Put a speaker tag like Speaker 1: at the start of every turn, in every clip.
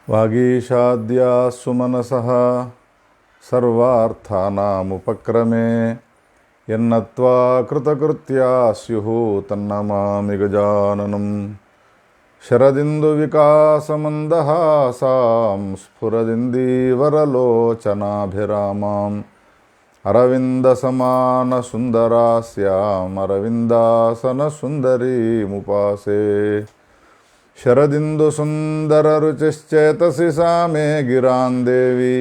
Speaker 1: వాగీషాద్యా సుమనసః సర్వార్థానాముపక్రమే యన్నత్వా కృతకృత్యా స్యుః తన్నమామి గజాననం. శరదిందువికాసమందహాసాం స్ఫురదిందీవరలోచనాభిరామాం అరవిందసమానసుందరాస్యాం అరవిందాసనసుందరీముపాసే. శరదిందుసుందరరుచిశ్చేతసి సా మే గిరాన్ దేవి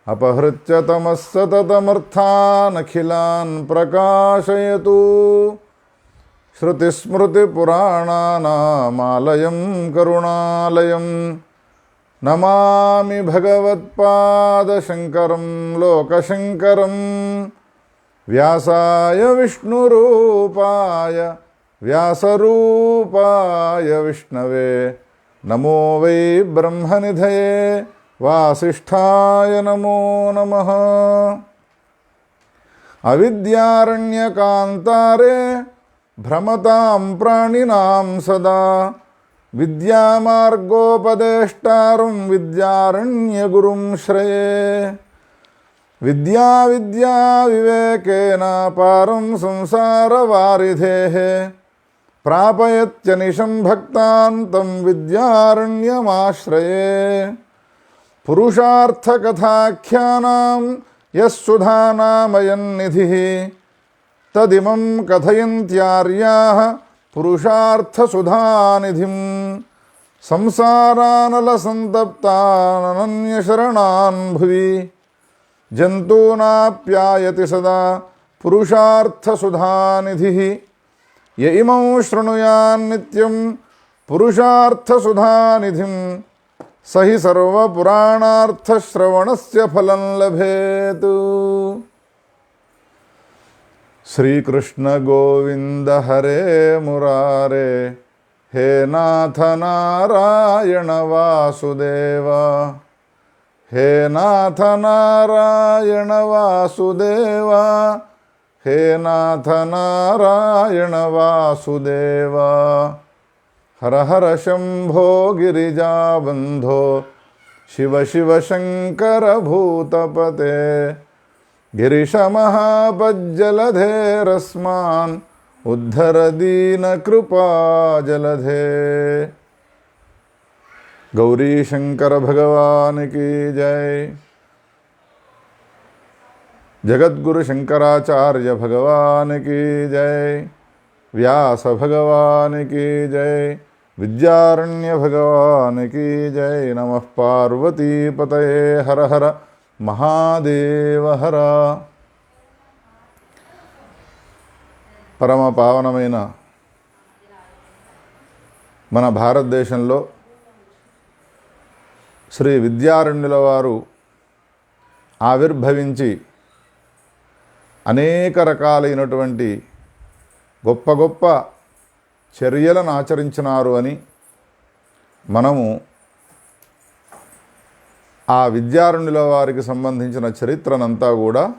Speaker 1: అపహృత్య తమః సతతమర్థానఖిలాన్ ప్రకాశయతు. శృతిస్మృతిపురాణానామాలయం కరుణాలయం నమామి భగవత్పాదశంకరం లోకశంకరం. వ్యాసాయ విష్ణురూపాయ వ్యాసరూపాయ విష్ణవే నమో వై బ్రహ్మనిధయే వాసిష్ఠాయ నమో నమః. అవిద్యారణ్యకాంతారే భ్రమతాం ప్రాణినాం సదా విద్యామార్గోపదేష్టారం విద్యారణ్యగురుం శ్రయే. విద్యా విద్యా వివేకేన పారం సంసారవారిధేః ప్రాపయత్యనిశం భక్తాన్ తం విద్యారణ్యమాశ్రయే. పురుషార్థకథాఖ్యానాం యస్సుధానామయన్నిధిః తదిమం కథయంత్యార్యాః పురుషార్థసుధానిధిం. సంసారానలసంతప్తానన్యశరణాన్ భువి జంతూనాప్యాయతి సదా పురుషార్థసుధానిధిః. య ఇమం శృణుయాన్నిత్యం పురుషార్థసుధానిధిం స హి సర్వపురాణార్థశ్రవణస్య ఫలం లభేతు. శ్రీకృష్ణ గోవింద హరే మురారే హే నాథ నారాయణ వాసుదేవ. హే నాథ నారాయణ వాసుదేవ హే నాథ నారాయణ వాసుదేవ. హర హర శంభో గిరిజాబంధో శివ శివ శంకర భూతపతే. గిరిశమహాపజ్జలధేరస్మాన్ ఉద్ధర దీనకృపాజలధే. గౌరీ శంకర భగవానికి జై. జగద్గురు శంకరాచార్య భగవానికి జై. వ్యాస భగవానికి జై. విద్యారణ్య భగవానికి జై. నమః పార్వతీపతయే హర హర మహాదేవ హర. పరమ పావనమైన మన భారతదేశంలో శ్రీ విద్యారణ్యుల వారు ఆవిర్భవించి అనేక రకాలైనటువంటి గొప్ప గొప్ప చర్యలను ఆచరించినారు అని మనము ఆ విద్యారణ్యుల వారికి సంబంధించిన చరిత్రనంతా కూడా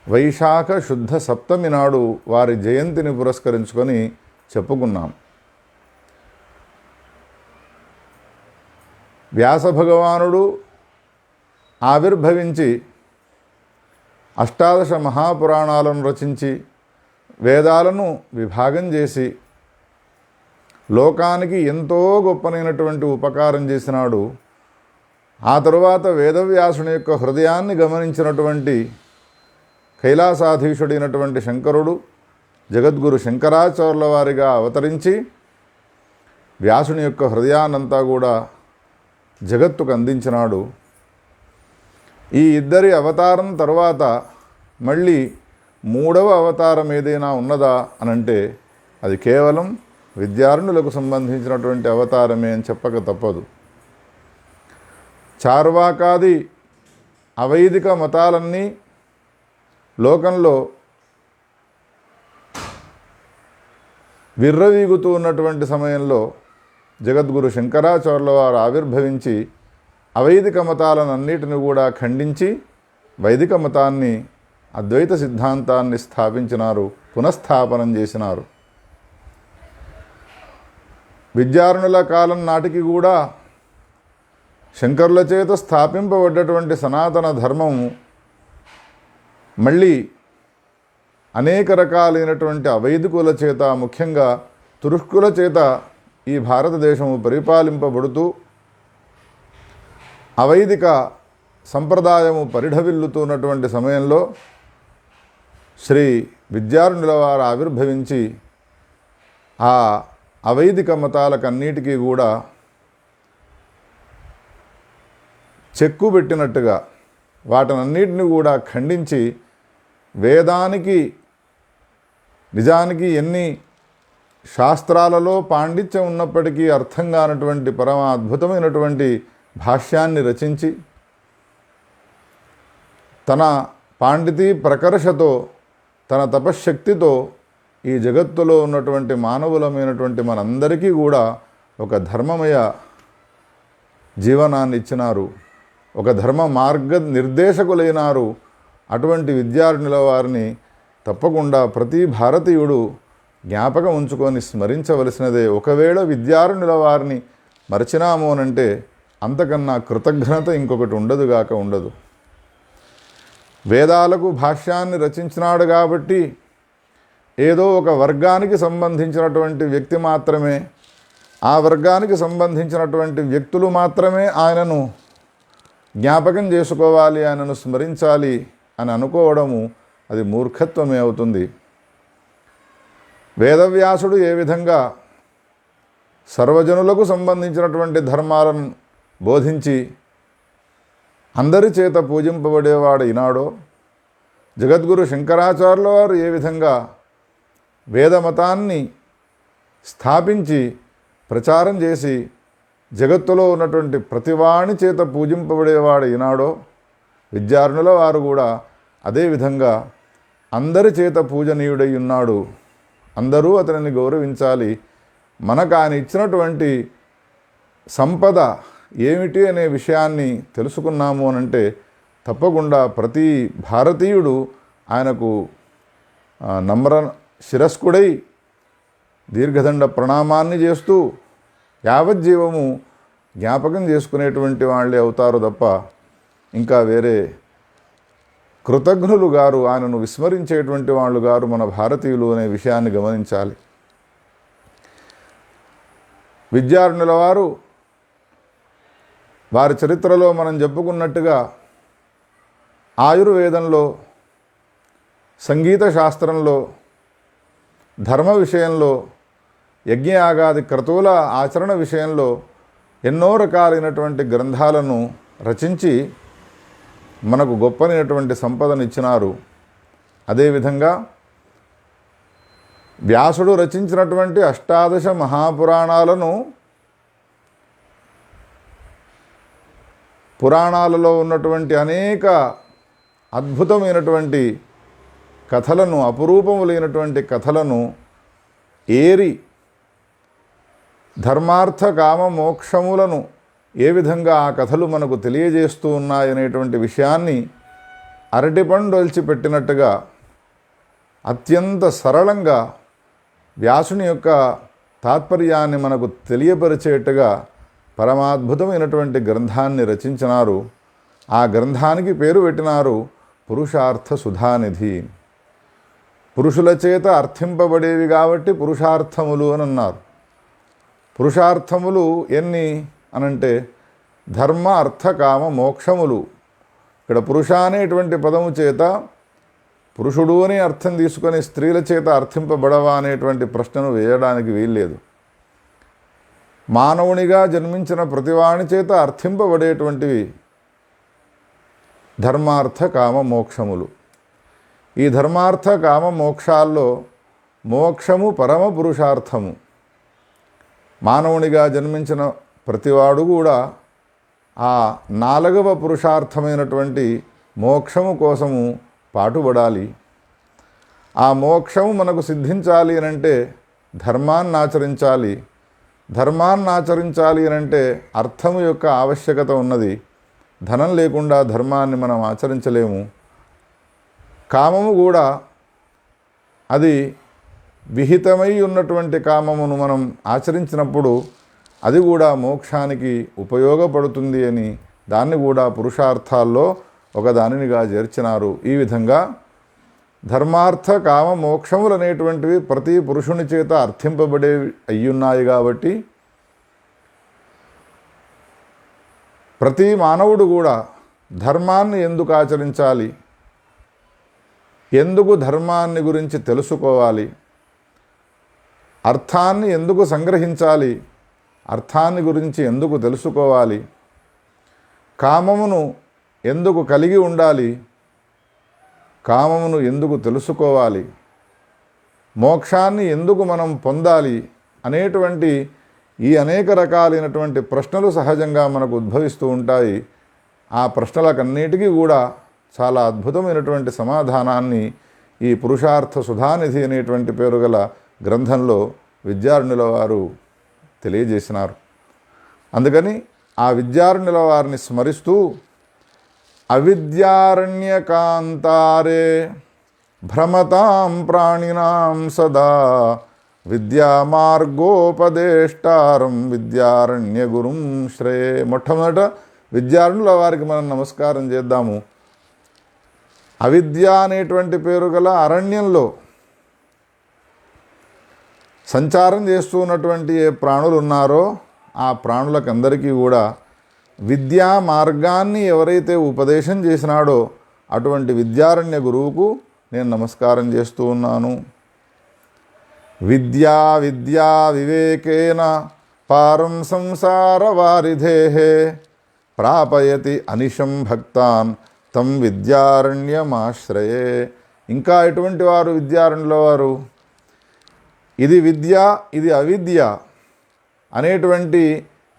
Speaker 1: వైశాఖ శుద్ధ సప్తమి నాడు వారి జయంతిని పురస్కరించుకొని చెప్పుకున్నాం. వ్యాస భగవానుడు ఆవిర్భవించి అష్టాదశ మహాపురాణాలను రచించి వేదాలను విభాగం చేసి లోకానికి ఎంతో గొప్పనైనటువంటి ఉపకారం చేసినాడు. ఆ తరువాత వేదవ్యాసుని యొక్క హృదయాన్ని గమనించినటువంటి కైలాసాధీశుడైనటువంటి శంకరుడు జగద్గురు శంకరాచార్యుల వారిగా అవతరించి వ్యాసుని యొక్క హృదయాన్నంతా కూడా జగత్తుకు అందించినాడు. ఈ ఇద్దరి అవతారం తరువాత మళ్ళీ మూడవ అవతారం ఏదైనా ఉన్నదా అనంటే అది కేవలం విద్యారణ్యులకు సంబంధించినటువంటి అవతారమే అని చెప్పక తప్పదు. చార్వాకాది అవైదిక మతాలన్నీ లోకంలో విర్రవీగుతూ ఉన్నటువంటి సమయంలో జగద్గురు శంకరాచార్యుల వారు ఆవిర్భవించి అవైదిక మతాలనన్నిటిని కూడా ఖండించి వైదిక మతాన్ని అద్వైత సిద్ధాంతాన్ని స్థాపించినారు, పునఃస్థాపనం చేసినారు. విద్యారణుల కాలం నాటికి కూడా శంకరుల చేత స్థాపింపబడ్డటువంటి సనాతన ధర్మం మళ్ళీ అనేక రకాలైనటువంటి అవైదికుల చేత, ముఖ్యంగా తురుష్కుల చేత ఈ భారతదేశము పరిపాలింపబడుతూ అవైదిక సంప్రదాయము పరిఢవిల్లుతున్నటువంటి సమయంలో శ్రీ విద్యారణుల వారు ఆవిర్భవించి ఆ అవైదిక మతాలకన్నిటికీ కూడా చెక్కు పెట్టినట్టుగా వాటన్నిటిని కూడా ఖండించి వేదానికి నిజానికి ఎన్ని శాస్త్రాలలో పాండిత్యం ఉన్నప్పటికీ అర్థం కానటువంటి పరమ అద్భుతమైనటువంటి భాష్యాన్ని రచించి తన పాండితీ ప్రకర్షతో, తన తపశ్శక్తితో ఈ జగత్తులో ఉన్నటువంటి మానవులమైనటువంటి మనందరికీ కూడా ఒక ధర్మమయ జీవనాన్ని ఇచ్చినారు, ఒక ధర్మ మార్గ నిర్దేశకులైనారు. అటువంటి విద్యార్థుల వారిని తప్పకుండా ప్రతి భారతీయుడు జ్ఞాపకం ఉంచుకొని స్మరించవలసినదే. ఒకవేళ విద్యారణుల వారిని మరచినాము అనంటే అంతకన్నా కృతజ్ఞత ఇంకొకటి ఉండదుగాక ఉండదు. వేదాలకు భాష్యాన్ని రచించినాడు కాబట్టి ఏదో ఒక వర్గానికి సంబంధించినటువంటి వ్యక్తి మాత్రమే, ఆ వర్గానికి సంబంధించినటువంటి వ్యక్తులు మాత్రమే ఆయనను జ్ఞాపకం చేసుకోవాలి, ఆయనను స్మరించాలి అని అనుకోవడము అది మూర్ఖత్వమే అవుతుంది. వేదవ్యాసుడు ఏ విధంగా సర్వజనులకు సంబంధించినటువంటి ధర్మాలను బోధించి అందరి చేత పూజింపబడేవాడు ఈనాడో, జగద్గురు శంకరాచార్యుల వారు ఏ విధంగా వేదమతాన్ని స్థాపించి ప్రచారం చేసి జగత్తులో ఉన్నటువంటి ప్రతివాణి చేత పూజింపబడేవాడు ఈనాడో, విద్యారణుల వారు కూడా అదేవిధంగా అందరి చేత పూజనీయుడై ఉన్నాడు. అందరూ అతనిని గౌరవించాలి. మనకు ఆయన ఇచ్చినటువంటి సంపద ఏమిటి అనే విషయాన్ని తెలుసుకున్నాము అనంటే తప్పకుండా ప్రతి భారతీయుడు ఆయనకు నమ్ర శిరస్కుడై దీర్ఘదండ ప్రణామాన్ని చేస్తూ యావజ్జీవము జ్ఞాపకం చేసుకునేటువంటి వాళ్ళే అవుతారు తప్ప ఇంకా వేరే కృతజ్ఞులు గారు, ఆయనను విస్మరించేటువంటి వాళ్ళు గారు మన భారతీయులు అనే విషయాన్ని గమనించాలి. విద్యారణుల వారు వారి చరిత్రలో మనం చెప్పుకున్నట్టుగా ఆయుర్వేదంలో, సంగీత శాస్త్రంలో, ధర్మ విషయంలో, యజ్ఞయాగాది క్రతువుల ఆచరణ విషయంలో ఎన్నో రకాలైనటువంటి గ్రంథాలను రచించి మనకు గొప్పనైనటువంటి సంపదనిచ్చినారు. అదేవిధంగా వ్యాసుడు రచించినటువంటి అష్టాదశ మహాపురాణాలను పురాణాలలో ఉన్నటువంటి అనేక అద్భుతమైనటువంటి కథలను, అపురూపములైనటువంటి కథలను ఏరి ధర్మార్థ కామ మోక్షములను ఏ విధంగా ఆ కథలు మనకు తెలియజేస్తూ ఉన్నాయనేటువంటి విషయాన్ని అరటిపండు ఒలిచిపెట్టినట్టుగా అత్యంత సరళంగా వ్యాసుని యొక్క తాత్పర్యాన్ని మనకు తెలియపరిచేట్టుగా పరమాద్భుతమైనటువంటి గ్రంథాన్ని రచించినారు. ఆ గ్రంథానికి పేరు పెట్టినారు పురుషార్థ సుధానిధి. పురుషుల చేత అర్థింపబడేవి కాబట్టి పురుషార్థములు అని అన్నారు. పురుషార్థములు ఎన్ని అనంటే ధర్మ అర్థ కామ మోక్షములు. ఇక్కడ పురుష అనేటువంటి పదము చేత పురుషుడు అని అర్థం తీసుకొని స్త్రీల చేత అర్థింపబడవా అనేటువంటి ప్రశ్నను వేయడానికి వీల్లేదు. మానవునిగా జన్మించిన ప్రతివాని చేత అర్థింపబడేటువంటివి ధర్మార్థ కామ మోక్షములు. ఈ ధర్మార్థ కామ మోక్షాల్లో మోక్షము పరమ పురుషార్థము. మానవునిగా జన్మించిన ప్రతివాడు కూడా ఆ నాలుగవ పురుషార్థమైనటువంటి మోక్షము కోసము పాటుపడాలి. ఆ మోక్షము మనకు సిద్ధించాలి అనంటే ధర్మాన్ని ఆచరించాలి. ధర్మాన్ని ఆచరించాలి అనంటే అర్థము యొక్క ఆవశ్యకత ఉన్నది. ధనం లేకుండా ధర్మాన్ని మనం ఆచరించలేము. కామము కూడా అది విహితమై ఉన్నటువంటి కామమును మనం ఆచరించినప్పుడు అది కూడా మోక్షానికి ఉపయోగపడుతుంది అని దాన్ని కూడా పురుషార్థాల్లో ఒకదానినిగా చేర్చినారు. ఈ విధంగా ధర్మార్థ కామ మోక్షములు అనేటువంటివి ప్రతి పురుషుని చేత అర్థింపబడే అయ్యున్నాయి కాబట్టి ప్రతి మానవుడు కూడా ధర్మాన్ని ఎందుకు ఆచరించాలి, ఎందుకు ధర్మాన్ని గురించి తెలుసుకోవాలి, అర్థాన్ని ఎందుకు సంగ్రహించాలి, అర్థాన్ని గురించి ఎందుకు తెలుసుకోవాలి, కామమును ఎందుకు కలిగి ఉండాలి, కామమును ఎందుకు తెలుసుకోవాలి, మోక్షాన్ని ఎందుకు మనం పొందాలి అనేటువంటి ఈ అనేక రకాలైనటువంటి ప్రశ్నలు సహజంగా మనకు ఉద్భవిస్తూ ఉంటాయి. ఆ ప్రశ్నలకన్నిటికీ కూడా చాలా అద్భుతమైనటువంటి సమాధానాన్ని ఈ పురుషార్థ సుధానిధి అనేటువంటి పేరు గల గ్రంథంలో విద్యారణ్యుల వారు తెలియజేసినారు. అందుకని ఆ విద్యారణ్యుల వారిని స్మరిస్తూ అవిద్యారణ్యకాంతారే భ్రమతాం ప్రాణినాం సదా విద్యామార్గోపదేష్టారం విద్యారణ్య గురుం శ్రేయే. మొట్టమొదట విద్యారణ్యుల వారికి మనం నమస్కారం చేద్దాము. అవిద్య అనేటువంటి పేరు గల అరణ్యంలో సంచారం చేస్తూ ఉన్నటువంటి ఏ ప్రాణులు ఉన్నారో ఆ ప్రాణులకందరికీ కూడా విద్యా మార్గాన్ని ఎవరైతే ఉపదేశం చేసినాడో అటువంటి విద్యారణ్య గురువుకు నేను నమస్కారం చేస్తూ ఉన్నాను. విద్యా విద్యా వివేకేన పారం సంసార వారిధేహే ప్రాపయతి అనిశం భక్తాన్ తం విద్యారణ్యమాశ్రయే. ఇంకా ఎటువంటి వారు విద్యారణ్యుల వారు? ఇది విద్య, ఇది అవిద్య అనేటువంటి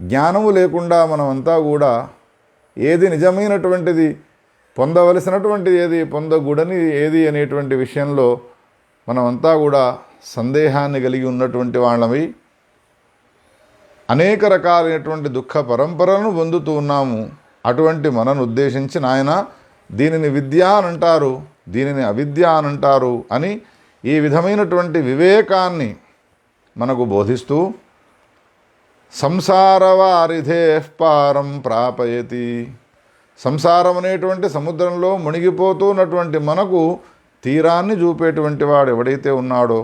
Speaker 1: జ్ఞానము లేకుండా మనమంతా కూడా ఏది నిజమైనటువంటిది, పొందవలసినటువంటిది ఏది, పొందకూడని ఏది అనేటువంటి విషయంలో మనమంతా కూడా సందేహాన్ని కలిగి ఉన్నటువంటి వాళ్ళవి అనేక రకాలైనటువంటి దుఃఖ పరంపరలను పొందుతూ ఉన్నాము. అటువంటి మనను ఉద్దేశించి నాయన దీనిని విద్య అని అంటారు, దీనిని అవిద్య అని అంటారు అని ఈ విధమైనటువంటి వివేకాన్ని మనకు బోధిస్తూ సంసార వారిధే పారం ప్రాపయతి. సంసారం అనేటువంటి సముద్రంలో మునిగిపోతున్నటువంటి మనకు తీరాన్ని చూపేటువంటి వాడు ఎవడైతే ఉన్నాడో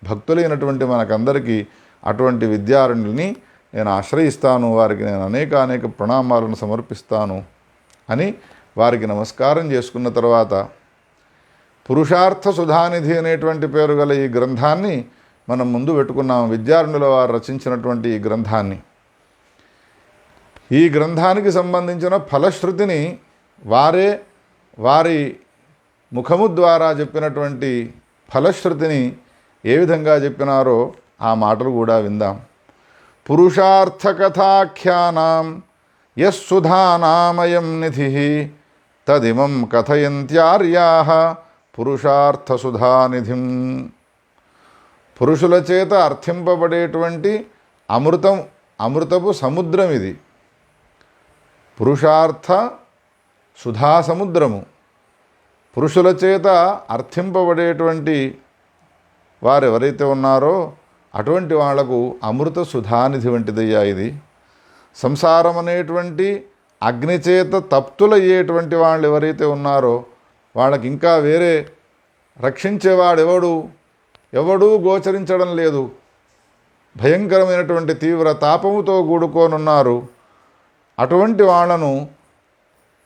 Speaker 1: భక్తులైనటువంటి మనకందరికీ అటువంటి విద్యారణ్యుల్ని నేను ఆశ్రయిస్తాను, వారికి నేను అనేక ప్రణామాలను సమర్పిస్తాను అని వారికి నమస్కారం చేసుకున్న తర్వాత పురుషార్థ సుధానిధి అనేటువంటి పేరు గల ఈ గ్రంథాన్ని మనం ముందు పెట్టుకున్నాం. విద్యారణ్యుల వారు రచించినటువంటి ఈ గ్రంథాన్ని, ఈ గ్రంథానికి సంబంధించిన ఫలశ్రుతిని వారి ముఖము ద్వారా చెప్పినటువంటి ఫలశ్రుతిని ఏ విధంగా చెప్పినారో ఆ మాటలు కూడా విందాం. పురుషార్థకథాఖ్యానాం యస్సుధానామయం నిధి తదిమం కథయంత్యార్యాః పురుషార్థసుధానిధిం. పురుషుల చేత అర్థింపబడేటువంటి అమృతపు సముద్రం ఇది. పురుషార్థ సుధా సముద్రము. పురుషుల చేత అర్థింపబడేటువంటి వారు ఎవరైతే ఉన్నారో అటువంటి వాళ్లకు అమృత సుధానిధి వంటిదయ్యా ఇది. సంసారం అనేటువంటి అగ్నిచేత తప్తులయ్యేటువంటి వాళ్ళు ఎవరైతే ఉన్నారో వాళ్ళకి ఇంకా వేరే రక్షించేవాడు ఎవడూ గోచరించడం లేదు. భయంకరమైనటువంటి తీవ్ర తాపముతో కూడుకోనున్నారు. అటువంటి వాళ్ళను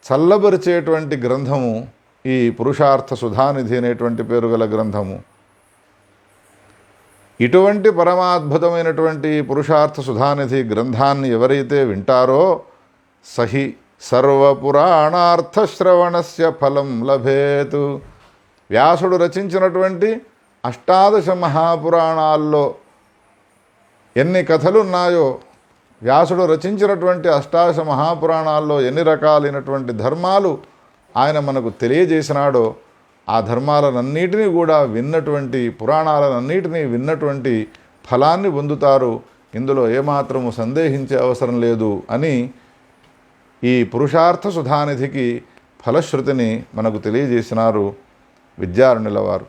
Speaker 1: చల్లబరిచేటువంటి గ్రంథము ఈ పురుషార్థ సుధానిధి అనేటువంటి పేరు గల గ్రంథము. ఇటువంటి పరమాద్భుతమైనటువంటి పురుషార్థ సుధానిధి గ్రంథాన్ని ఎవరైతే వింటారో సహి సర్వపురాణార్థశ్రవణస్య ఫలం లభేతు. వ్యాసుడు రచించినటువంటి 18 మహాపురాణాల్లో ఎన్ని కథలున్నాయో, వ్యాసుడు రచించినటువంటి 18 మహాపురాణాల్లో ఎన్ని రకాలైనటువంటి ధర్మాలు ఆయన మనకు తెలియజేసినాడో ఆ ధర్మాలనన్నిటినీ కూడా విన్నటువంటి, పురాణాలనన్నిటినీ విన్నటువంటి ఫలాన్ని పొందుతారు. ఇందులో ఏమాత్రము సందేహించే అవసరం లేదు అని ఈ పురుషార్థ సుధానిధికి ఫలశ్రుతిని మనకు తెలియజేసినారు విద్యారణ్యుల వారు.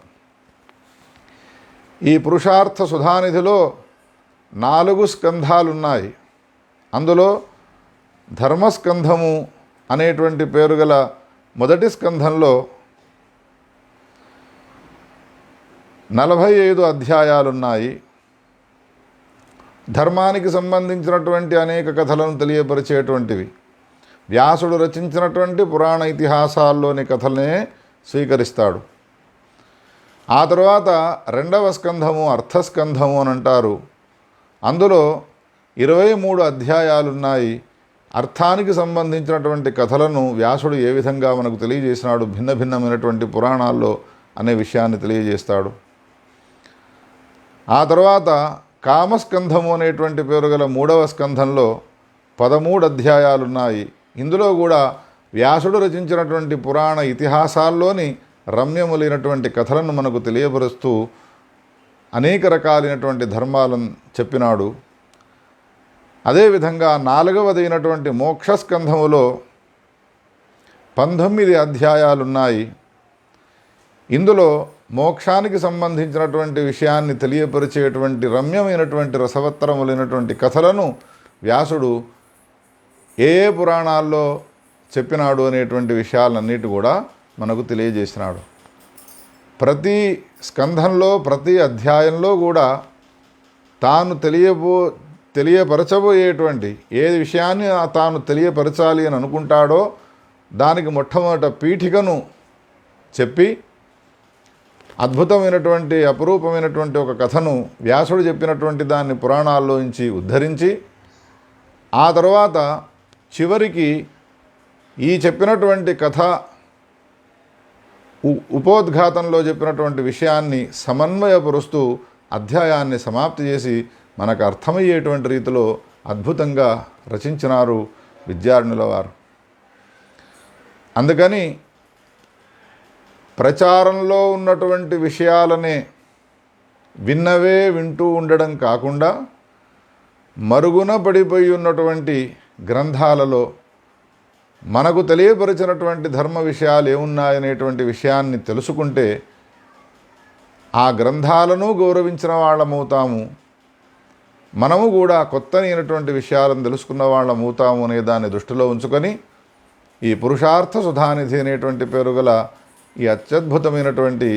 Speaker 1: ఈ పురుషార్థ సుధానిధిలో 4 స్కంధాలున్నాయి. అందులో ధర్మస్కంధము అనేటువంటి పేరు గల మొదటి స్కంధంలో 45 అధ్యాయాలున్నాయి. ధర్మానికి సంబంధించినటువంటి అనేక కథలను తెలియపరిచేటువంటివి. వ్యాసుడు రచించినటువంటి పురాణ ఇతిహాసాల్లోని కథలనే స్వీకరిస్తాడు. ఆ తర్వాత 2వ స్కంధము అర్థస్కంధము అని అంటారు. అందులో 23 అధ్యాయాలున్నాయి. అర్థానికి సంబంధించినటువంటి కథలను వ్యాసుడు ఏ విధంగా మనకు తెలియజేసినాడు భిన్న భిన్నమైనటువంటి పురాణాల్లో అనే విషయాన్ని తెలియజేస్తాడు. ఆ తర్వాత కామస్కంధము అనేటువంటి పేరు గల 3వ స్కంధంలో 13 అధ్యాయాలున్నాయి. ఇందులో కూడా వ్యాసుడు రచించినటువంటి పురాణ ఇతిహాసాల్లోని రమ్యములైనటువంటి కథలను మనకు తెలియపరుస్తూ అనేక రకాలైనటువంటి ధర్మాలను చెప్పినాడు. అదేవిధంగా 4వదైనటువంటి మోక్షస్కంధములో 19 అధ్యాయాలున్నాయి. ఇందులో మోక్షానికి సంబంధించినటువంటి విషయాన్ని తెలియపరిచేటువంటి రమ్యమైనటువంటి రసవత్తరములైనటువంటి కథలను వ్యాసుడు ఏ ఏ పురాణాల్లో చెప్పినాడు అనేటువంటి విషయాలన్నిటి కూడా మనకు తెలియజేసినాడు. ప్రతి స్కంధంలో ప్రతి అధ్యాయంలో కూడా తాను తెలియపరచబోయేటువంటి ఏ విషయాన్ని తాను తెలియపరచాలి అని అనుకుంటాడో దానికి మొట్టమొదట పీఠికను చెప్పి అద్భుతమైనటువంటి అపురూపమైనటువంటి ఒక కథను వ్యాసుడు చెప్పినటువంటి దాన్ని పురాణాల్లోంచి ఉద్ధరించి ఆ తర్వాత చివరికి ఈ చెప్పినటువంటి కథ ఉపోద్ఘాతంలో చెప్పినటువంటి విషయాన్ని సమన్వయపరుస్తూ అధ్యాయాన్ని సమాప్తి చేసి మనకు అర్థమయ్యేటువంటి రీతిలో అద్భుతంగా రచించినారు విద్యారణ్యుల వారు. అందుకని ప్రచారంలో ఉన్నటువంటి విషయాలనే విన్నవే వింటూ ఉండడం కాకుండా మరుగున పడిపోయి ఉన్నటువంటి గ్రంథాలలో మనకు తెలియపరిచినటువంటి ధర్మ విషయాలు ఏమున్నాయనేటువంటి విషయాన్ని తెలుసుకుంటే ఆ గ్రంథాలను గౌరవించిన వాళ్ళమవుతాము. మనము కూడా కొత్తనైనటువంటి విషయాలను తెలుసుకున్న వాళ్ళమవుతాము అనే దాన్ని దృష్టిలో ఉంచుకొని ఈ పురుషార్థ సుధానిధి అనేటువంటి పేరు గల ఈ అత్యద్భుతమైనటువంటి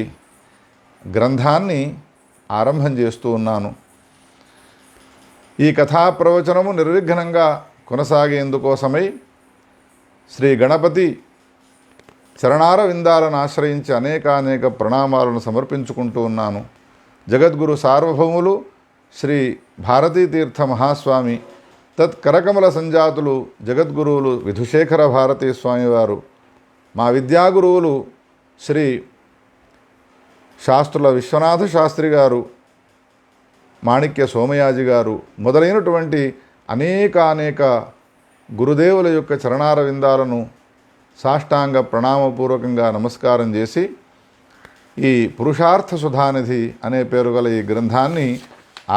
Speaker 1: గ్రంథాన్ని ఆరంభం చేస్తూ ఉన్నాను. ఈ కథా ప్రవచనము నిర్విఘ్నంగా కొనసాగేందుకోసమై శ్రీ గణపతి చరణార విందాలను ఆశ్రయించి అనేక ప్రణామాలను సమర్పించుకుంటూ ఉన్నాను. జగద్గురు సార్వభౌములు శ్రీ భారతీతీర్థ మహాస్వామి తత్కరకమల సంజాతులు జగద్గురువులు విధుశేఖర భారతీ స్వామివారు, మా విద్యాగురువులు శ్రీ శాస్త్రుల విశ్వనాథ శాస్త్రి గారు, మాణిక్య సోమయాజి గారు మొదలైనటువంటి అనేక గురుదేవుల యొక్క చరణార విందాలను సాష్టాంగ ప్రణామపూర్వకంగా నమస్కారం చేసి ఈ పురుషార్థ సుధానిధి అనే పేరు గల ఈ గ్రంథాన్ని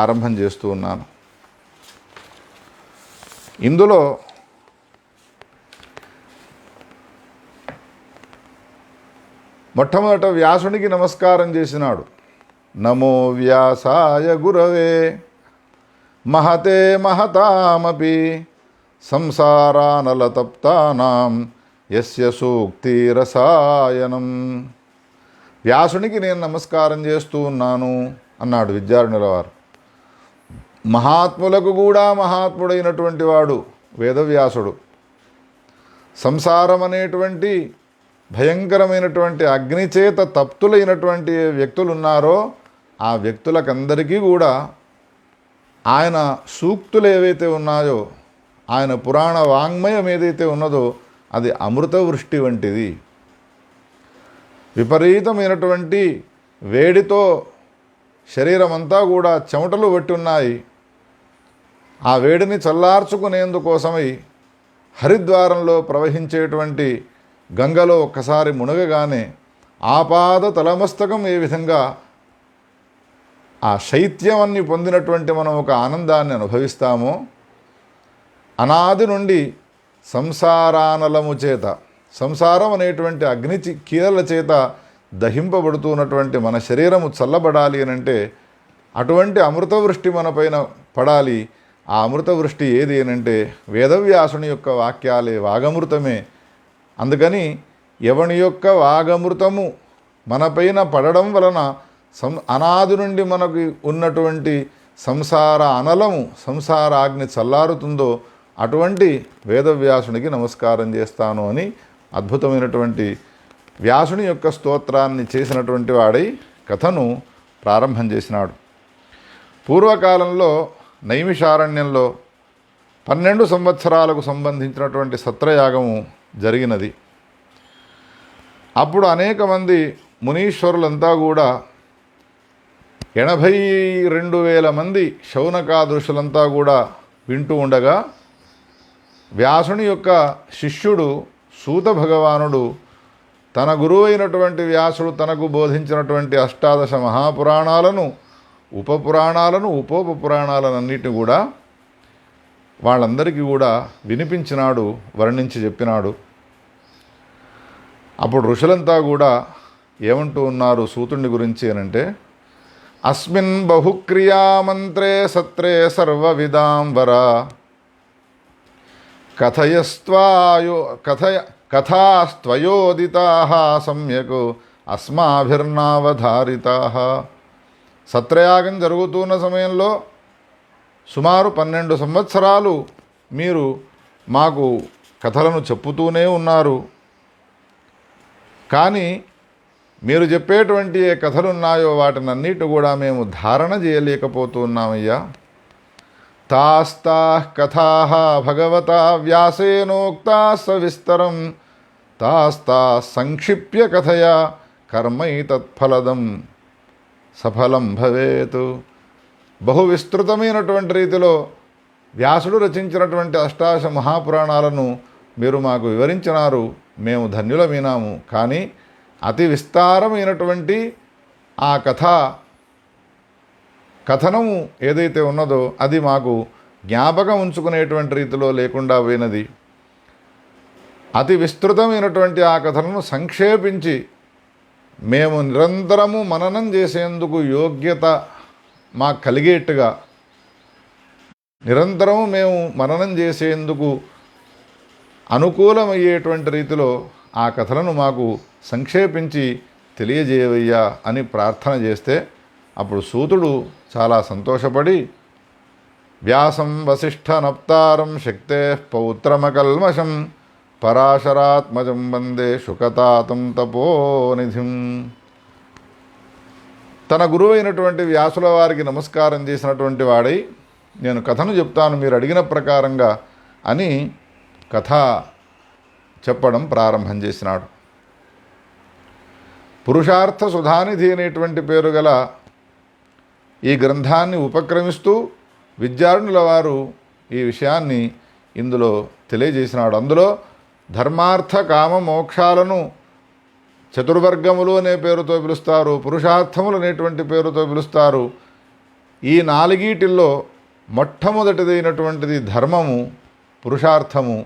Speaker 1: ఆరంభం చేస్తూ ఉన్నాను. ఇందులో మొట్టమొదట వ్యాసునికి నమస్కారం చేసినాడు. నమో వ్యాసాయ గురవే మహతే మహతామపి సంసారానలతప్తానాం యస్య సూక్తి రసాయనం. వ్యాసునికి నేను నమస్కారం చేస్తూ ఉన్నాను అన్నాడు విద్యారణ్యుల వారు. మహాత్ములకు కూడా మహాత్ముడైనటువంటి వాడు వేదవ్యాసుడు. సంసారం అనేటువంటి భయంకరమైనటువంటి అగ్నిచేత తప్తులైనటువంటి వ్యక్తులు ఉన్నారో ఆ వ్యక్తులకందరికీ కూడా ఆయన సూక్తులు ఏవైతే ఉన్నాయో, ఆయన పురాణ వాంగ్మయం ఏదైతే ఉన్నదో అది అమృత వృష్టి వంటిది. విపరీతమైనటువంటి వేడితో శరీరం అంతా కూడా చెమటలు పట్టి ఉన్నాయి. ఆ వేడిని చల్లార్చుకునేందుకోసమై హరిద్వారంలో ప్రవహించేటువంటి గంగలో ఒక్కసారి మునగగానే ఆపాద తలమస్తకం ఏ విధంగా ఆ శైత్యాన్ని పొందినటువంటి మనం ఒక ఆనందాన్ని అనుభవిస్తామో, అనాది నుండి సంసారానలము చేత, సంసారం అనేటువంటి అగ్ని కీలల చేత దహింపబడుతున్నటువంటి మన శరీరము చల్లబడాలి అని అంటే అటువంటి అమృతవృష్టి మనపైన పడాలి. ఆ అమృతవృష్టి ఏది అనంటే వేదవ్యాసుని యొక్క వాక్యాలే, వాగమృతమే. అందుకని ఎవని యొక్క వాగమృతము మనపైన పడడం వలన అనాది నుండి మనకు ఉన్నటువంటి సంసార అనలము, సంసార అగ్ని చల్లారుతుందో అటువంటి వేదవ్యాసునికి నమస్కారం చేస్తాను అని అద్భుతమైనటువంటి వ్యాసుని యొక్క స్తోత్రాన్ని చేసినటువంటి వాడై కథను ప్రారంభం చేసినాడు. పూర్వకాలంలో నైమిషారణ్యంలో 12 సంవత్సరాలకు సంబంధించినటువంటి సత్రయాగము జరిగినది. అప్పుడు అనేక మంది మునీశ్వరులంతా కూడా 82,000 మంది శౌనకాదృశులంతా కూడా వింటూ ఉండగా వ్యాసుని యొక్క శిష్యుడు సూత భగవానుడు తన గురువు అయినటువంటి వ్యాసుడు తనకు బోధించినటువంటి 18 మహాపురాణాలను, ఉపపురాణాలను, ఉపోపపురాణాలన్నిటిని కూడా వాళ్ళందరికీ కూడా వినిపించినాడు, వర్ణించి చెప్పినాడు. అప్పుడు ఋషులంతా కూడా ఏమంటూ ఉన్నారు సూతుని గురించి అనంటే, అస్మిన్ బహుక్రియామంత్రే సత్రే సర్వవిదాంబర కథాస్త్వయోదితాః సమ్యక్ అస్మాభిర్నావధారితాః. సత్రయాగం జరుగుతున్న సమయంలో సుమారు 12 సంవత్సరాలు మీరు మాకు కథలను చెప్పుతూనే ఉన్నారు. కానీ మీరు చెప్పేటువంటి ఏ కథలున్నాయో వాటినన్నిటి కూడా మేము ధారణ చేయలేకపోతున్నామయ్యా. తాస్తాః కథాః భగవతా వ్యాసేనోక్తా సవిస్తరం తాస్తా సంక్షిప్య కథయా కర్మైతత్ఫలదం సఫలం భవేత్. బహు విస్తృతమైనటువంటి రీతిలో వ్యాసుడు రచించినటువంటి 18 మహాపురాణాలను మీరు మాకు వివరించినారు, మేము ధన్యులమైనాము. కానీ అతి విస్తారమైనటువంటి ఆ కథనము ఏదైతే ఉన్నదో అది మాకు జ్ఞాపకం ఉంచుకునేటువంటి రీతిలో లేకుండా పోయినది. అతి విస్తృతమైనటువంటి ఆ కథలను సంక్షేపించి మేము నిరంతరము మననం చేసేందుకు యోగ్యత మాకు కలిగేట్టుగా, నిరంతరము మేము మననం చేసేందుకు అనుకూలమయ్యేటువంటి రీతిలో ఆ కథలను మాకు సంక్షేపించి తెలియజేయవయ్యా అని ప్రార్థన చేస్తే అప్పుడు సూతుడు చాలా సంతోషపడి వ్యాసం వసిష్ఠ నప్తారం శక్తే పౌత్రమకల్మషం పరాశరాత్మజం వందే శుకతాతం తపోనిధిం. తన గురువు అయినటువంటి వ్యాసుల వారికి నమస్కారం చేసినటువంటి వాడై నేను కథను చెప్తాను మీరు అడిగిన ప్రకారంగా అని కథ చెప్పడం ప్రారంభం చేసినాడు. పురుషార్థ సుధానిధి అనేటువంటి పేరు గల ఈ గ్రంథాన్ని ఉపక్రమిస్తూ విద్యారణుల వారు ఈ విషయాన్ని ఇందులో తెలియజేసినాడు. అందులో ధర్మార్థ కామ మోక్షాలను చతుర్వర్గములు అనే పేరుతో పిలుస్తారు, పురుషార్థములు అనేటువంటి పేరుతో పిలుస్తారు. ఈ 4 మొట్టమొదటిదైనటువంటిది ధర్మము, పురుషార్థము.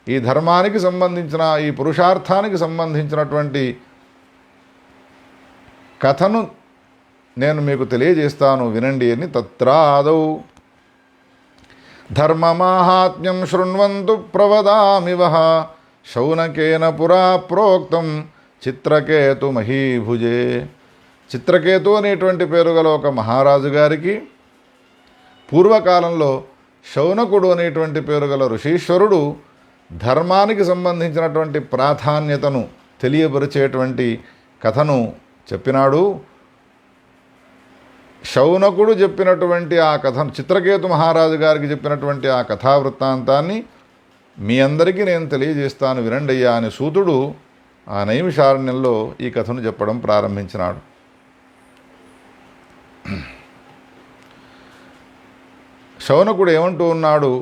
Speaker 1: ఈ ధర్మానికి సంబంధించిన, ఈ పురుషార్థానికి సంబంధించినటువంటి కథను నేను మీకు తెలియజేస్తాను, వినండి అని. తత్రాదౌ ధర్మమాహాత్మ్యం శృణ్వంతు ప్రవదామివః శౌనకేన పురా ప్రోక్తం చిత్రకేతు మహీభుజే. చిత్రకేతు అనేటువంటి పేరు గల ఒక మహారాజు గారికి పూర్వకాలంలో శౌనకుడు అనేటువంటి పేరు గల ఋషీశ్వరుడు ధర్మానికి సంబంధించినటువంటి ప్రాధాన్యతను తెలియపరిచేటువంటి కథను చెప్పినాడు. శౌనకుడు చెప్పినటువంటి ఆ కథను, చిత్రకేతు మహారాజు గారికి చెప్పినటువంటి ఆ కథావృత్తాంతాన్ని మీ అందరికీ నేను తెలియజేస్తాను, వినండయ్యా అని సూతుడు ఆ నైమిషారణ్యంలో ఈ కథను చెప్పడం ప్రారంభించినాడు. శౌనకుడు ఏమంటూ ఉన్నాడు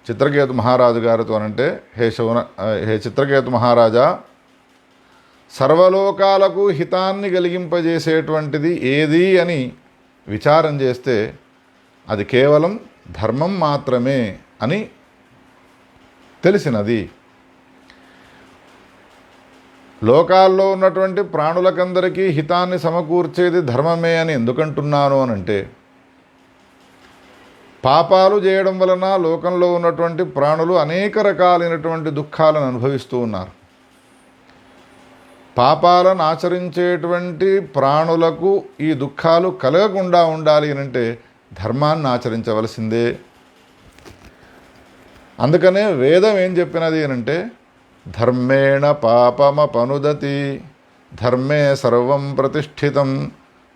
Speaker 1: చిత్రకేతు మహారాజు గారితో అనంటే, హే చిత్రకేతు మహారాజా, సర్వలోకాలకు హితాన్ని కలిగింపజేసేటువంటిది ఏది అని విచారం చేస్తే అది కేవలం ధర్మం మాత్రమే అని తెలిసినది. లోకాల్లో ఉన్నటువంటి ప్రాణులకందరికీ హితాన్ని సమకూర్చేది ధర్మమే అని ఎందుకంటున్నాను అనంటే, పాపాలు చేయడం వలన లోకంలో ఉన్నటువంటి ప్రాణులు అనేక రకాలైనటువంటి దుఃఖాలను అనుభవిస్తూ ఉన్నారు. పాపాలను ఆచరించేటువంటి ప్రాణులకు ఈ దుఃఖాలు కలగకుండా ఉండాలి అంటే ధర్మాన్ని ఆచరించవలసిందే. అందుకనే వేదం ఏం చెప్పినది అంటే, ధర్మేణ పాపమపనుదతి ధర్మే సర్వం ప్రతిష్ఠితం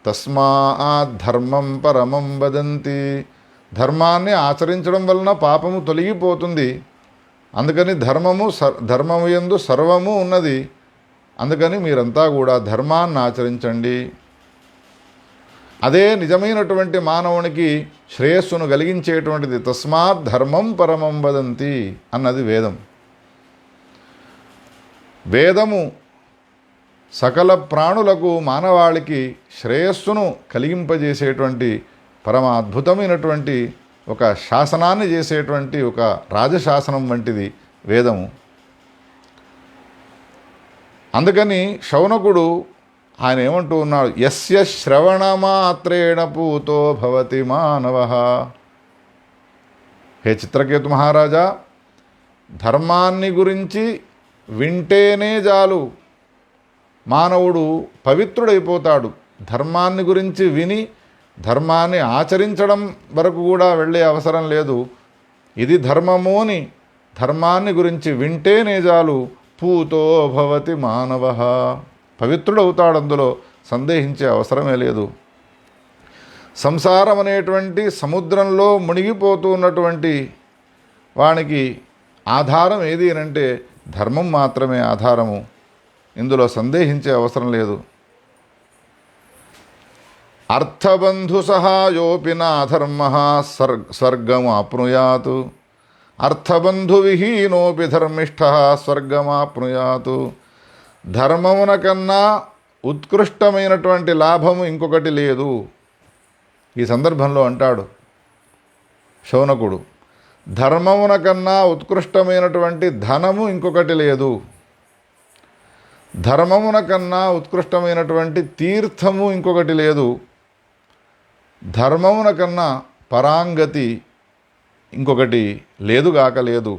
Speaker 1: తస్మాత్ ధర్మం పరమం వదంతి. ధర్మాన్ని ఆచరించడం వలన పాపము తొలగిపోతుంది. అందుకని ధర్మము యందు సర్వము ఉన్నది. అందుకని మీరంతా కూడా ధర్మాన్ని ఆచరించండి. అదే నిజమైనటువంటి మానవునికి శ్రేయస్సును కలిగించేటువంటిది. తస్మాత్ ధర్మం పరమం వదంతి అన్నది వేదం. వేదము సకల ప్రాణులకు మానవాళికి శ్రేయస్సును కలిగింపజేసేటువంటి పరమ అద్భుతమైనటువంటి ఒక శాసనాన్ని చేసేటువంటి ఒక రాజశాసనం వంటిది వేదము. అందుకని శౌనకుడు ఆయన ఏమంటూ ఉన్నాడు, యస్య శ్రవణమాత్రేణ పూతో భవతి మానవః. హే చిత్రకేతు మహారాజా, ధర్మాన్ని గురించి వింటేనే చాలు మానవుడు పవిత్రుడైపోతాడు. ధర్మాన్ని గురించి విని ధర్మాన్ని ఆచరించడం వరకు కూడా వెళ్ళే అవసరం లేదు. ఇది ధర్మము అని ధర్మాన్ని గురించి వింటేనే చాలు పూతో భవతి మానవః, పవిత్రుడవుతాడు. అందులో సందేహించే అవసరమే లేదు. సంసారం అనేటువంటి సముద్రంలో మునిగిపోతూ ఉన్నటువంటి వానికి ఆధారం ఏది అనంటే ధర్మం మాత్రమే ఆధారము. ఇందులో సందేహించే అవసరం లేదు. అర్థబంధు సహాయోపి నాధర్మ స్వర్గమాప్నుయాత్ అర్థబంధు విహీనోపి ధర్మిష్ఠ స్వర్గమాప్నుయాత్. ధర్మమున కన్నా ఉత్కృష్టమైనటువంటి లాభము ఇంకొకటి లేదు. ఈ సందర్భంలో అంటాడు శౌనకుడు, ధర్మమున కన్నా ఉత్కృష్టమైనటువంటి ధనము ఇంకొకటి లేదు. ధర్మమున కన్నా ఉత్కృష్టమైనటువంటి తీర్థము ఇంకొకటి లేదు. ధర్మమున కన్నా పరాంగతి ఇంకొకటి లేదుగాక లేదు.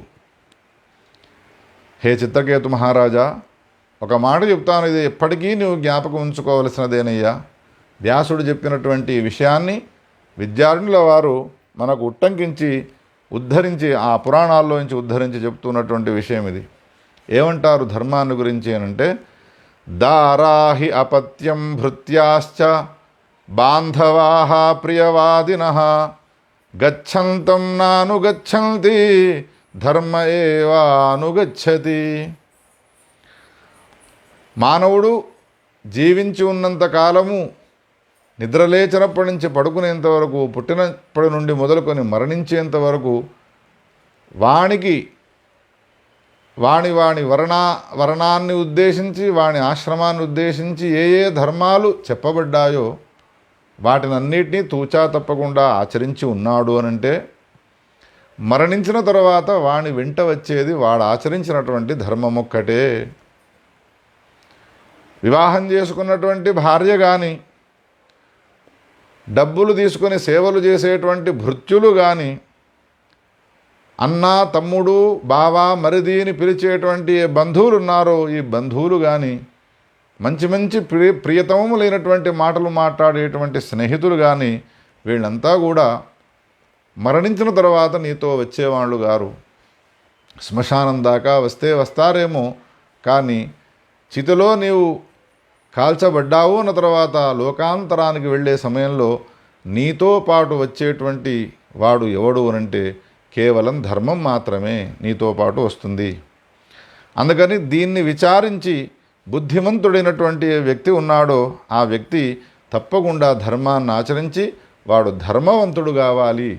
Speaker 1: హే చిత్రకేతు మహారాజా, ఒక మాట చెప్తాను, ఇది ఎప్పటికీ నువ్వు జ్ఞాపకం ఉంచుకోవలసినదేనయ్యా. వ్యాసుడు చెప్పినటువంటి విషయాన్ని విద్యార్థుల వారు మనకు ఉద్ధరించి ఆ పురాణాల్లోంచి ఉద్ధరించి చెప్తున్నటువంటి విషయం ఇది. ఏమంటారు ధర్మాన్ని గురించి అనంటే, దారాహి అపత్యం భృత్యాశ్చ బాంధవాః ప్రియవాదినః గచ్చంతం నానుగచ్చంతి ధర్మ ఏవానుగచ్చతి. మానవుడు జీవించి ఉన్నంత కాలము, నిద్రలేచినప్పటి నుంచి పడుకునేంత వరకు, పుట్టినప్పటి నుండి మొదలుకొని మరణించేంత వరకు వాణి వర్ణాన్ని ఉద్దేశించి, వాని ఆశ్రమాన్ని ఉద్దేశించి ఏ ఏ ధర్మాలు చెప్పబడ్డాయో వాటినన్నిటినీ తూచా తప్పకుండా ఆచరించి ఉన్నాడు అనంటే, మరణించిన తర్వాత వాని వెంట వచ్చేది వాడు ఆచరించినటువంటి ధర్మం ఒక్కటే. వివాహం చేసుకున్నటువంటి భార్య కానీ, డబ్బులు తీసుకొని సేవలు చేసేటువంటి భృత్యులు కానీ, అన్న తమ్ముడు బావ మరిది అని పిలిచేటువంటి ఏ బంధువులు ఉన్నారో ఈ బంధువులు కానీ, మంచి మంచి ప్రియతమములైనటువంటి మాటలు మాట్లాడేటువంటి స్నేహితులు కానీ, వీళ్ళంతా కూడా మరణించిన తర్వాత నీతో వచ్చేవాళ్ళు గారు. శ్మశానం దాకా వస్తారేమో, కానీ చితిలో నీవు కాల్చబడ్డావు అన్న తర్వాత లోకాంతరానికి వెళ్ళే సమయంలో నీతో పాటు వచ్చేటువంటి వాడు ఎవడు అనంటే కేవలం ధర్మం మాత్రమే నీతో పాటు వస్తుంది. అందుకని దీన్ని విచారించి బుద్ధిమంతుడైనటువంటి వ్యక్తి ఉన్నాడో ఆ వ్యక్తి తప్పకుండా ధర్మాన్ని ఆచరించి వాడు ధర్మవంతుడు కావాలి.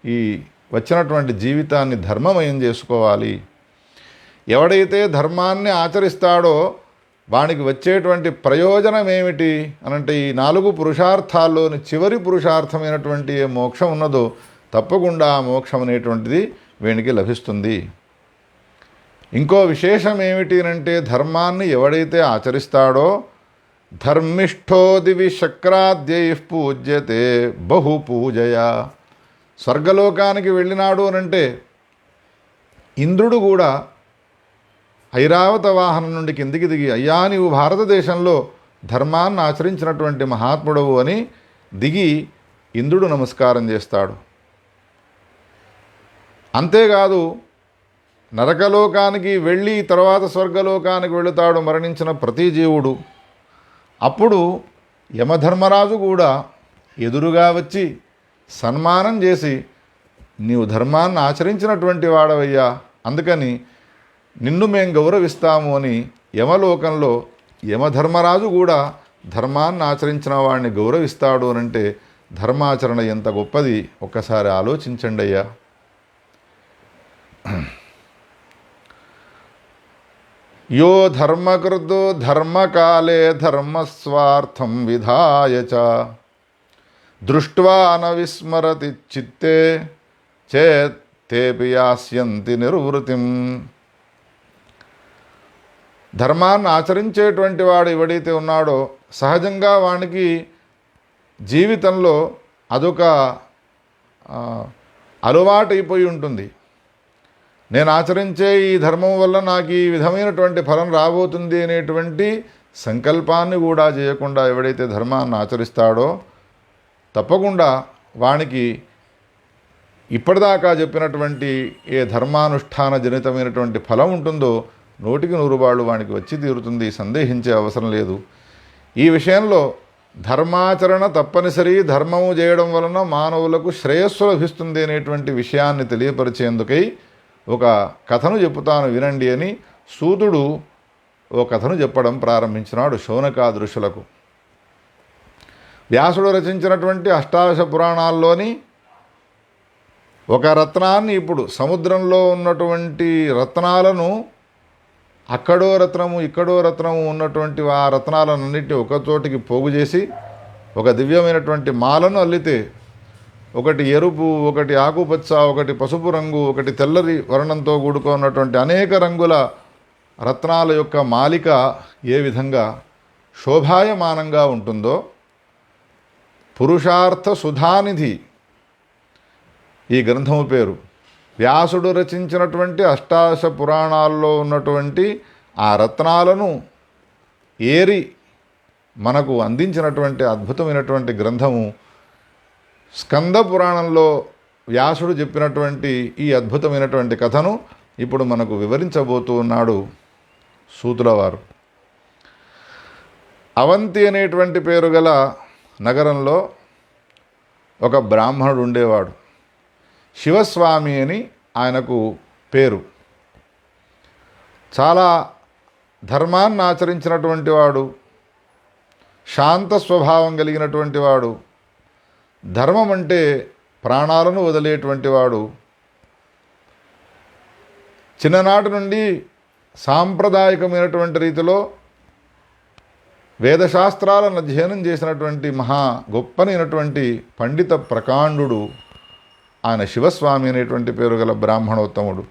Speaker 1: ఈ వచ్చినటువంటి జీవితాన్ని ధర్మమయం చేసుకోవాలి. ఎవడైతే ధర్మాన్ని ఆచరిస్తాడో వానికి వచ్చేటువంటి ప్రయోజనం ఏమిటి అనంటే, ఈ 4 పురుషార్థాల్లోని చివరి పురుషార్థమైనటువంటి ఏ మోక్షం ఉన్నదో తప్పకుండా ఆ మోక్షం అనేటువంటిది వీనికి లభిస్తుంది. ఇంకో విశేషం ఏమిటి అంటే ధర్మాన్ని ఎవడైతే ఆచరిస్తాడో ధర్మిష్ఠో దివి శక్రాద్యై పూజ్యతే బహు పూజయ. స్వర్గలోకానికి వెళ్ళినాడు అనంటే ఇంద్రుడు కూడా ఐరావత వాహనం నుండి కిందికి దిగి, అయ్యా నీవు భారతదేశంలో ధర్మాన్ని ఆచరించినటువంటి మహాత్ముడవు అని దిగి ఇంద్రుడు నమస్కారం చేస్తాడు. అంతేకాదు నరకలోకానికి వెళ్ళి తర్వాత స్వర్గలోకానికి వెళుతాడు మరణించిన ప్రతి జీవుడు. అప్పుడు యమధర్మరాజు కూడా ఎదురుగా వచ్చి సన్మానం చేసి, నీవు ధర్మాన్ని ఆచరించినటువంటి వాడవయ్యా, అందుకని నిన్ను మేం గౌరవిస్తాము అని యమలోకంలో యమధర్మరాజు కూడా ధర్మాన్ని ఆచరించిన వాడిని గౌరవిస్తాడు అనంటే ధర్మాచరణ ఎంత గొప్పది ఒక్కసారి ఆలోచించండి అయ్యా. యో ధర్మకృతో ధర్మకాలే ధర్మస్వార్థం విధాయ చ దృష్ట్వా న విస్మరతి చిత్తే చేత్తేపి యాస్యంతి నిర్వృతిం. ధర్మాన్ని ఆచరించేటువంటి వాడు ఎవడైతే ఉన్నాడో సహజంగా వానికి జీవితంలో అదొక అలవాటైపోయి ఉంటుంది. నేను ఆచరించే ఈ ధర్మం వల్ల నాకు ఈ విధమైనటువంటి ఫలం రాబోతుంది అనేటువంటి సంకల్పాన్ని కూడా చేయకుండా ఎవడైతే ధర్మాన్ని ఆచరిస్తాడో తప్పకుండా వానికి ఇప్పటిదాకా చెప్పినటువంటి ఏ ధర్మానుష్ఠాన జనితమైనటువంటి ఫలం ఉంటుందో 100% వానికి వచ్చి తీరుతుంది, సందేహించే అవసరం లేదు. ఈ విషయంలో ధర్మాచరణ తప్పనిసరి, ధర్మము చేయడం వలన మానవులకు శ్రేయస్సు లభిస్తుంది అనేటువంటి విషయాన్ని తెలియపరిచేందుకై ఒక కథను చెప్పుతాను వినండి అని సూతుడు ఓ కథను చెప్పడం ప్రారంభించినాడు శౌనకాదృశులకు. వ్యాసుడు రచించినటువంటి అష్టాదశ పురాణాల్లోని ఒక రత్నాన్ని, ఇప్పుడు సముద్రంలో ఉన్నటువంటి రత్నాలను అక్కడో రత్నము ఇక్కడో రత్నము ఉన్నటువంటి ఆ రత్నాలన్నింటినీ ఒకచోటికి పోగు చేసి ఒక దివ్యమైనటువంటి మాలను అల్లితే ఒకటి ఎరుపు, ఒకటి ఆకుపచ్చ, ఒకటి పసుపు రంగు, ఒకటి తెల్లరి వర్ణంతో కూడుకున్నటువంటి అనేక రంగుల రత్నాల యొక్క మాలిక ఏ విధంగా శోభాయమానంగా ఉంటుందో పురుషార్థ సుధానిధి ఈ గ్రంథము పేరు. వ్యాసుడు రచించినటువంటి అష్టాదశ పురాణాల్లో ఉన్నటువంటి ఆ రత్నాలను ఏరి మనకు అందించినటువంటి అద్భుతమైనటువంటి గ్రంథము స్కంద పురాణంలో వ్యాసుడు చెప్పినటువంటి ఈ అద్భుతమైనటువంటి కథను ఇప్పుడు మనకు వివరించబోతూ ఉన్నాడు సూతుల వారు. అవంతి అనేటువంటి పేరు గల నగరంలో ఒక బ్రాహ్మణుడు ఉండేవాడు. శివస్వామి అని ఆయనకు పేరు. చాలా ధర్మాన్ని ఆచరించినటువంటి వాడు, శాంత స్వభావం కలిగినటువంటి వాడు, ధర్మం అంటే ప్రాణాలను వదిలేటువంటి వాడు. చిన్ననాటి నుండి సాంప్రదాయకమైనటువంటి రీతిలో వేదశాస్త్రాలను అధ్యయనం చేసినటువంటి మహా గొప్పనైనటువంటి పండిత ప్రకాండుడు ఆయన శివస్వామి అనేటువంటి పేరు గల బ్రాహ్మణోత్తముడు.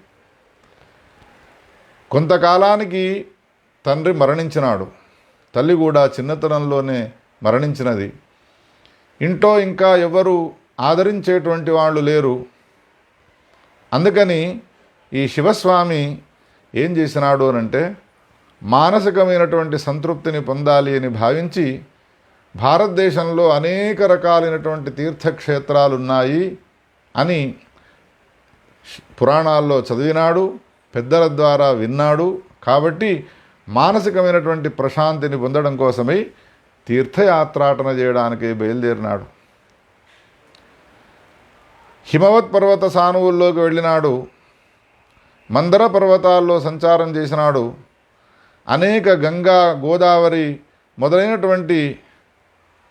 Speaker 1: కొంతకాలానికి తండ్రి మరణించినాడు. తల్లి కూడా చిన్నతనంలోనే మరణించినది. ఇంట్లో ఇంకా ఎవరు ఆదరించేటువంటి వాళ్ళు లేరు. అందుకని ఈ శివస్వామి ఏం చేసినాడు అనంటే మానసికమైనటువంటి సంతృప్తిని పొందాలి అని భావించి భారతదేశంలో అనేక రకాలైనటువంటి తీర్థక్షేత్రాలు ఉన్నాయి అని పురాణాల్లో చదివినాడు, పెద్దల ద్వారా విన్నాడు. కాబట్టి మానసికమైనటువంటి ప్రశాంతిని పొందడం కోసమై తీర్థయాత్రాటన చేయడానికి బయలుదేరినాడు. హిమవత్ పర్వత సానువుల్లోకి వెళ్ళినాడు. మందర పర్వతాల్లో సంచారం చేసినాడు. అనేక గంగా, గోదావరి మొదలైనటువంటి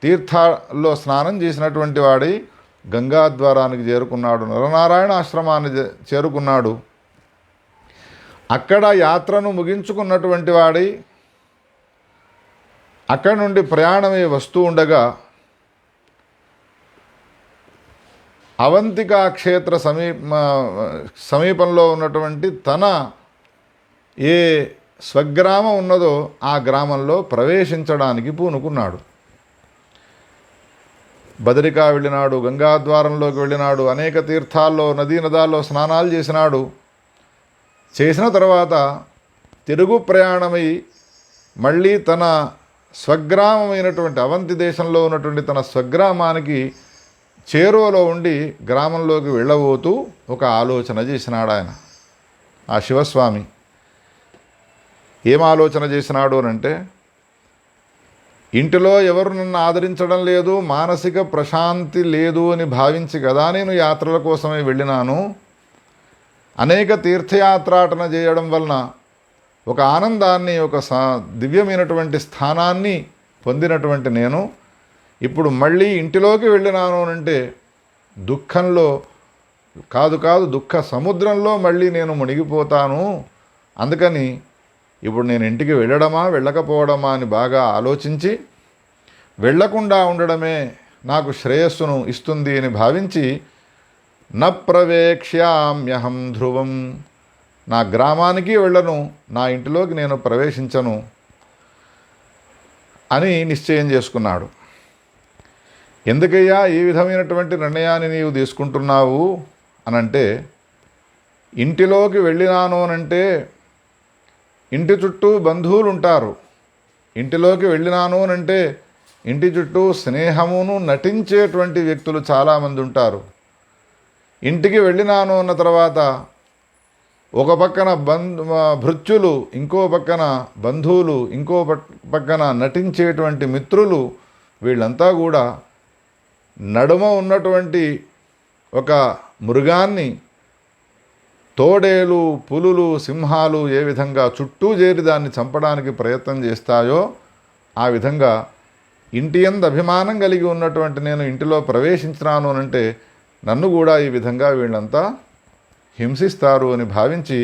Speaker 1: తీర్థాల్లో స్నానం చేసినటువంటి వాడి గంగాద్వారానికి చేరుకున్నాడు. నరనారాయణ ఆశ్రమాన్ని చేరుకున్నాడు. అక్కడ యాత్రను ముగించుకున్నటువంటి వాడి అక్కడి నుండి ప్రయాణమై వస్తూ ఉండగా అవంతికా క్షేత్ర సమీపంలో ఉన్నటువంటి తన ఏ స్వగ్రామం ఉన్నదో ఆ గ్రామంలో ప్రవేశించడానికి పూనుకున్నాడు. బదరికా వెళ్ళినాడు, గంగాద్వారంలోకి వెళ్ళినాడు, అనేక తీర్థాల్లో నదీ నదాల్లో స్నానాలు చేసినాడు. చేసిన తర్వాత తిరుగు ప్రయాణమై మళ్ళీ తన స్వగ్రామమైనటువంటి అవంతి దేశంలో ఉన్నటువంటి తన స్వగ్రామానికి చేరువలో ఉండి గ్రామంలోకి వెళ్ళబోతూ ఒక ఆలోచన చేసినాడు ఆయన, ఆ శివస్వామి. ఏం ఆలోచన చేసినాడు అనంటే, ఇంటిలో ఎవరు నన్ను ఆదరించడం లేదు, మానసిక ప్రశాంతి లేదు అని భావించి కదా నేను యాత్రల కోసమే వెళ్ళినాను. అనేక తీర్థయాత్రాటన చేయడం వలన ఒక ఆనందాన్ని, ఒక దివ్యమైనటువంటి స్థానాన్ని పొందినటువంటి నేను ఇప్పుడు మళ్ళీ ఇంటిలోకి వెళ్ళినాను అంటే దుఃఖంలో కాదు దుఃఖ సముద్రంలో మళ్ళీ నేను మునిగిపోతాను. అందుకని ఇప్పుడు నేను ఇంటికి వెళ్ళడమా వెళ్ళకపోవడమా అని బాగా ఆలోచించి వెళ్ళకుండా ఉండడమే నాకు శ్రేయస్సును ఇస్తుంది అని భావించి న ప్రవేక్ష్యామ్యహం ధ్రువం, నా గ్రామానికి వెళ్ళను, నా ఇంటిలోకి నేను ప్రవేశించను అని నిశ్చయం చేసుకున్నాడు. ఎందుకయ్యా ఈ విధమైనటువంటి నిర్ణయాన్ని నీవు తీసుకుంటున్నావు అనంటే, ఇంటిలోకి వెళ్ళినాను అనంటే ఇంటి చుట్టూ బంధువులు ఉంటారు. ఇంటిలోకి వెళ్ళినాను అనంటే ఇంటి చుట్టూ స్నేహమును నటించేటువంటి వ్యక్తులు చాలామంది ఉంటారు. ఇంటికి వెళ్ళినాను అన్న తర్వాత ఒక పక్కన భృత్యులు, ఇంకో పక్కన బంధువులు, ఇంకో పక్కన నటించేటువంటి మిత్రులు, వీళ్ళంతా కూడా నడుమ ఉన్నటువంటి ఒక మృగాన్ని తోడేలు, పులులు, సింహాలు ఏ విధంగా చుట్టూ చేరి దాన్ని చంపడానికి ప్రయత్నం చేస్తాయో ఆ విధంగా ఇంటి యందు అభిమానం కలిగి ఉన్నటువంటి నేను ఇంటిలో ప్రవేశించినాను అంటే నన్ను కూడా ఈ విధంగా వీళ్ళంతా హింసిస్తారు అని భావించి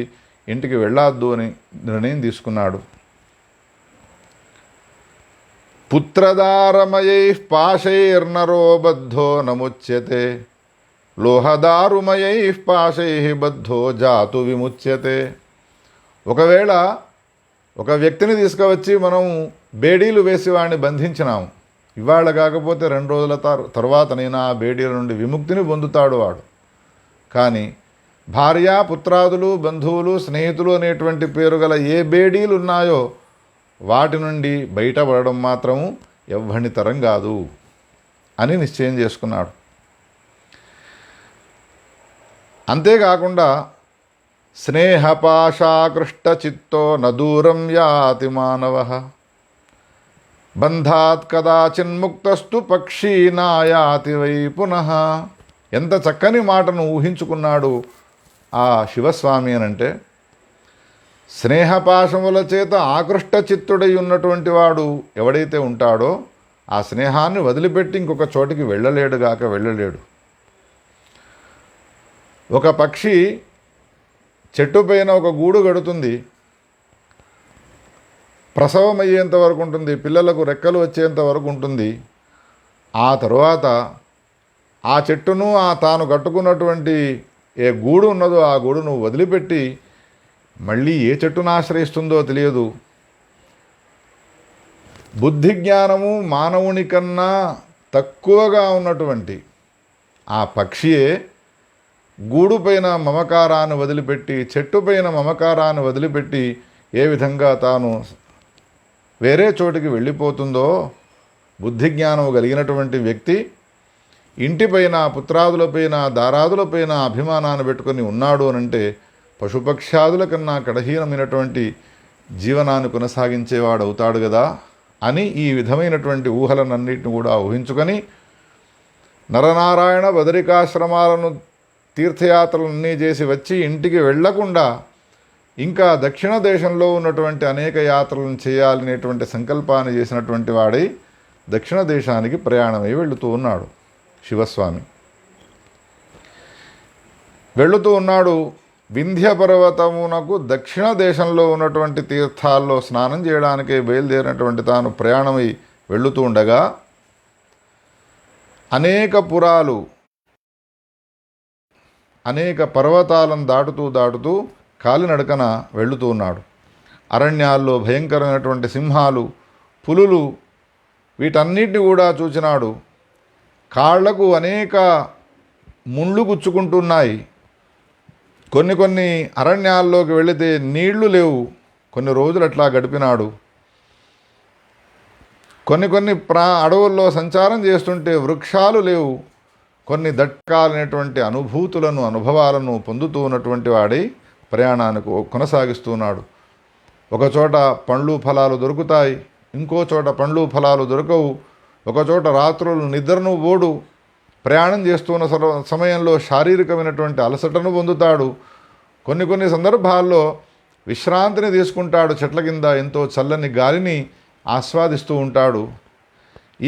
Speaker 1: ఇంటికి వెళ్ళొద్దు అని నిర్ణయం తీసుకున్నాడు. పుత్రదారమయై పాశైర్నరో బద్ధో నముచ్యతే, లోహదారుమయై పాశై బద్ధో జాతు విముచ్యతే. ఒకవేళ ఒక వ్యక్తిని తీసుకువచ్చి మనం బేడీలు వేసి వాడిని బంధించినాము, ఇవాళ కాకపోతే 2 రోజుల తర్వాతనైనా ఆ బేడీల నుండి విముక్తిని పొందుతాడు వాడు. కానీ భార్య, పుత్రాదులు, బంధువులు, స్నేహితులు అనేటువంటి పేరు గల ఏ బేడీలు ఉన్నాయో వాటి నుండి బయటపడడం మాత్రము ఎవ్వని తరం కాదు అని నిశ్చయం చేసుకున్నాడు. అంతేకాకుండా స్నేహపాశాకృష్టచిత్తో నదూరం యాతి మానవ, బంధాత్ కదాచిన్ముక్తస్తు పక్షీ నాయాతి వై పునః. ఎంత చక్కని మాటను ఊహించుకున్నాడు ఆ శివస్వామి అనంటే, స్నేహపాశముల చేత ఆకృష్ట చిత్తుడై ఉన్నటువంటి వాడు ఎవడైతే ఉంటాడో ఆ స్నేహాన్ని వదిలిపెట్టి ఇంకొక చోటికి వెళ్ళలేడు. ఒక పక్షి చెట్టు పైన ఒక గూడు కడుతుంది, ప్రసవం అయ్యేంత వరకు ఉంటుంది, పిల్లలకు రెక్కలు వచ్చేంత వరకు ఉంటుంది. ఆ తరువాత ఆ చెట్టును తాను కట్టుకున్నటువంటి ఏ గూడు ఉన్నదో ఆ గూడును వదిలిపెట్టి మళ్ళీ ఏ చెట్టును ఆశ్రయిస్తుందో తెలియదు. బుద్ధి జ్ఞానము మానవుని కన్నా తక్కువగా ఉన్నటువంటి ఆ పక్షియే గూడు పైన మమకారాన్ని వదిలిపెట్టి, చెట్టు పైన మమకారాన్ని వదిలిపెట్టి ఏ విధంగా తాను వేరే చోటికి వెళ్ళిపోతుందో, బుద్ధి జ్ఞానము కలిగినటువంటి వ్యక్తి ఇంటిపైన, పుత్రాదులపైన, దారాదులపైన అభిమానాన్ని పెట్టుకొని ఉన్నాడు అనంటే పశుపక్ష్యాదుల కన్నా కడహీనమైనటువంటి జీవనాన్ని కొనసాగించేవాడు అవుతాడు కదా అని ఈ విధమైనటువంటి ఊహలనన్నిటిని కూడా ఊహించుకొని నరనారాయణ బదరికాశ్రమాలను, తీర్థయాత్రలన్నీ చేసి వచ్చి ఇంటికి వెళ్లకుండా ఇంకా దక్షిణ దేశంలో ఉన్నటువంటి అనేక యాత్రలను చేయాలనేటువంటి సంకల్పాన్ని చేసినటువంటి వాడై దక్షిణ దేశానికి ప్రయాణమై వెళుతూ ఉన్నాడు శివస్వామి. వెళుతూ ఉన్నాడు. వింధ్య పర్వతమునకు దక్షిణ దేశంలో ఉన్నటువంటి తీర్థాల్లో స్నానం చేయడానికి బయలుదేరినటువంటి తాను ప్రయాణమై వెళుతూ ఉండగా అనేక పురాలు, అనేక పర్వతాలను దాటుతూ కాలినడకన వెళుతూ ఉన్నాడు. అరణ్యాల్లో భయంకరమైనటువంటి సింహాలు, పులులు, వీటన్నిటిని కూడా చూచినాడు. కాళ్లకు అనేక ముళ్ళు గుచ్చుకుంటున్నాయి. కొన్ని అరణ్యాల్లోకి వెళితే నీళ్లు లేవు. కొన్ని రోజులు అట్లా గడిపినాడు. కొన్ని అడవుల్లో సంచారం చేస్తుంటే వృక్షాలు లేవు. కొన్ని దట్కాలైనటువంటి అనుభవాలను పొందుతూ ఉన్నటువంటి వాడై ప్రయాణానికి కొనసాగిస్తున్నాడు. ఒకచోట పండ్లు ఫలాలు దొరుకుతాయి, ఇంకో చోట పండ్లు ఫలాలు దొరకవు. ఒకచోట రాత్రులు నిద్రను పోడు. ప్రయాణం చేస్తున్న సమయంలో శారీరకమైనటువంటి అలసటను పొందుతాడు. కొన్ని సందర్భాల్లో విశ్రాంతిని తీసుకుంటాడు. చెట్ల కింద ఎంతో చల్లని గాలిని ఆస్వాదిస్తూ ఉంటాడు.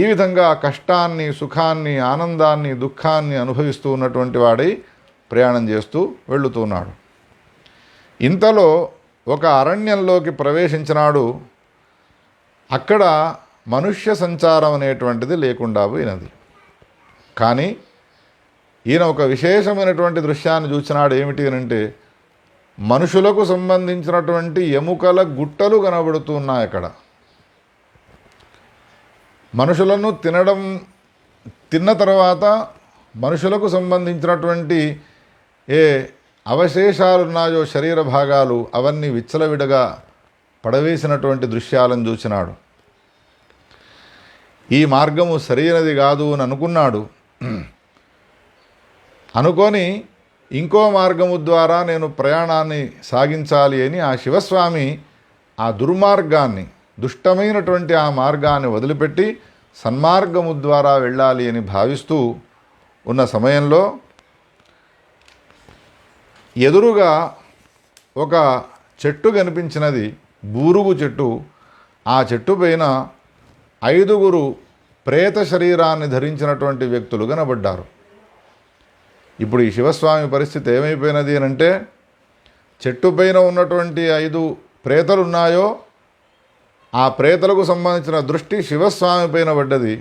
Speaker 1: ఈ విధంగా కష్టాన్ని, సుఖాన్ని, ఆనందాన్ని, దుఃఖాన్ని అనుభవిస్తూ ఉన్నటువంటి వాడై ప్రయాణం చేస్తూ వెళుతున్నాడు. ఇంతలో ఒక అరణ్యంలోకి ప్రవేశించినాడు. అక్కడ మనుష్య సంచారం అనేటువంటిది లేకుండా పోయినది. కానీ ఈయన ఒక విశేషమైనటువంటి దృశ్యాన్ని చూసినాడు. ఏమిటి అంటే మనుషులకు సంబంధించినటువంటి ఎముకల గుట్టలు కనబడుతున్నాయి అక్కడ. మనుషులను తిన్న తర్వాత మనుషులకు సంబంధించినటువంటి ఏ అవశేషాలున్నాయో శరీర భాగాలు అవన్నీ విచ్చలవిడగా పడవేసినటువంటి దృశ్యాలను చూసినాడు. ఈ మార్గము సరైనది కాదు అని అనుకున్నాడు. అనుకొని ఇంకో మార్గము ద్వారా నేను ప్రయాణాన్ని సాగించాలి అని ఆ శివస్వామి ఆ దుర్మార్గాన్ని, దుష్టమైనటువంటి ఆ మార్గాన్ని వదిలిపెట్టి సన్మార్గము ద్వారా వెళ్ళాలి అని భావిస్తూ ఉన్న సమయంలో ఎదురుగా ఒక చెట్టు కనిపించినది, బూరుగు చెట్టు. ఆ చెట్టు పైన 5 ప్రేత శరీరాన్ని ధరించినటువంటి వ్యక్తులు కనబడ్డారు. ఇప్పుడు ఈ శివస్వామి పరిస్థితి ఏమైపోయినది అని అంటే, చెట్టు పైన ఉన్నటువంటి 5 ప్రేతలు ఉన్నాయో ఆ ప్రేతలకు సంబంధించిన దృష్టి శివస్వామి పైన పడ్డది.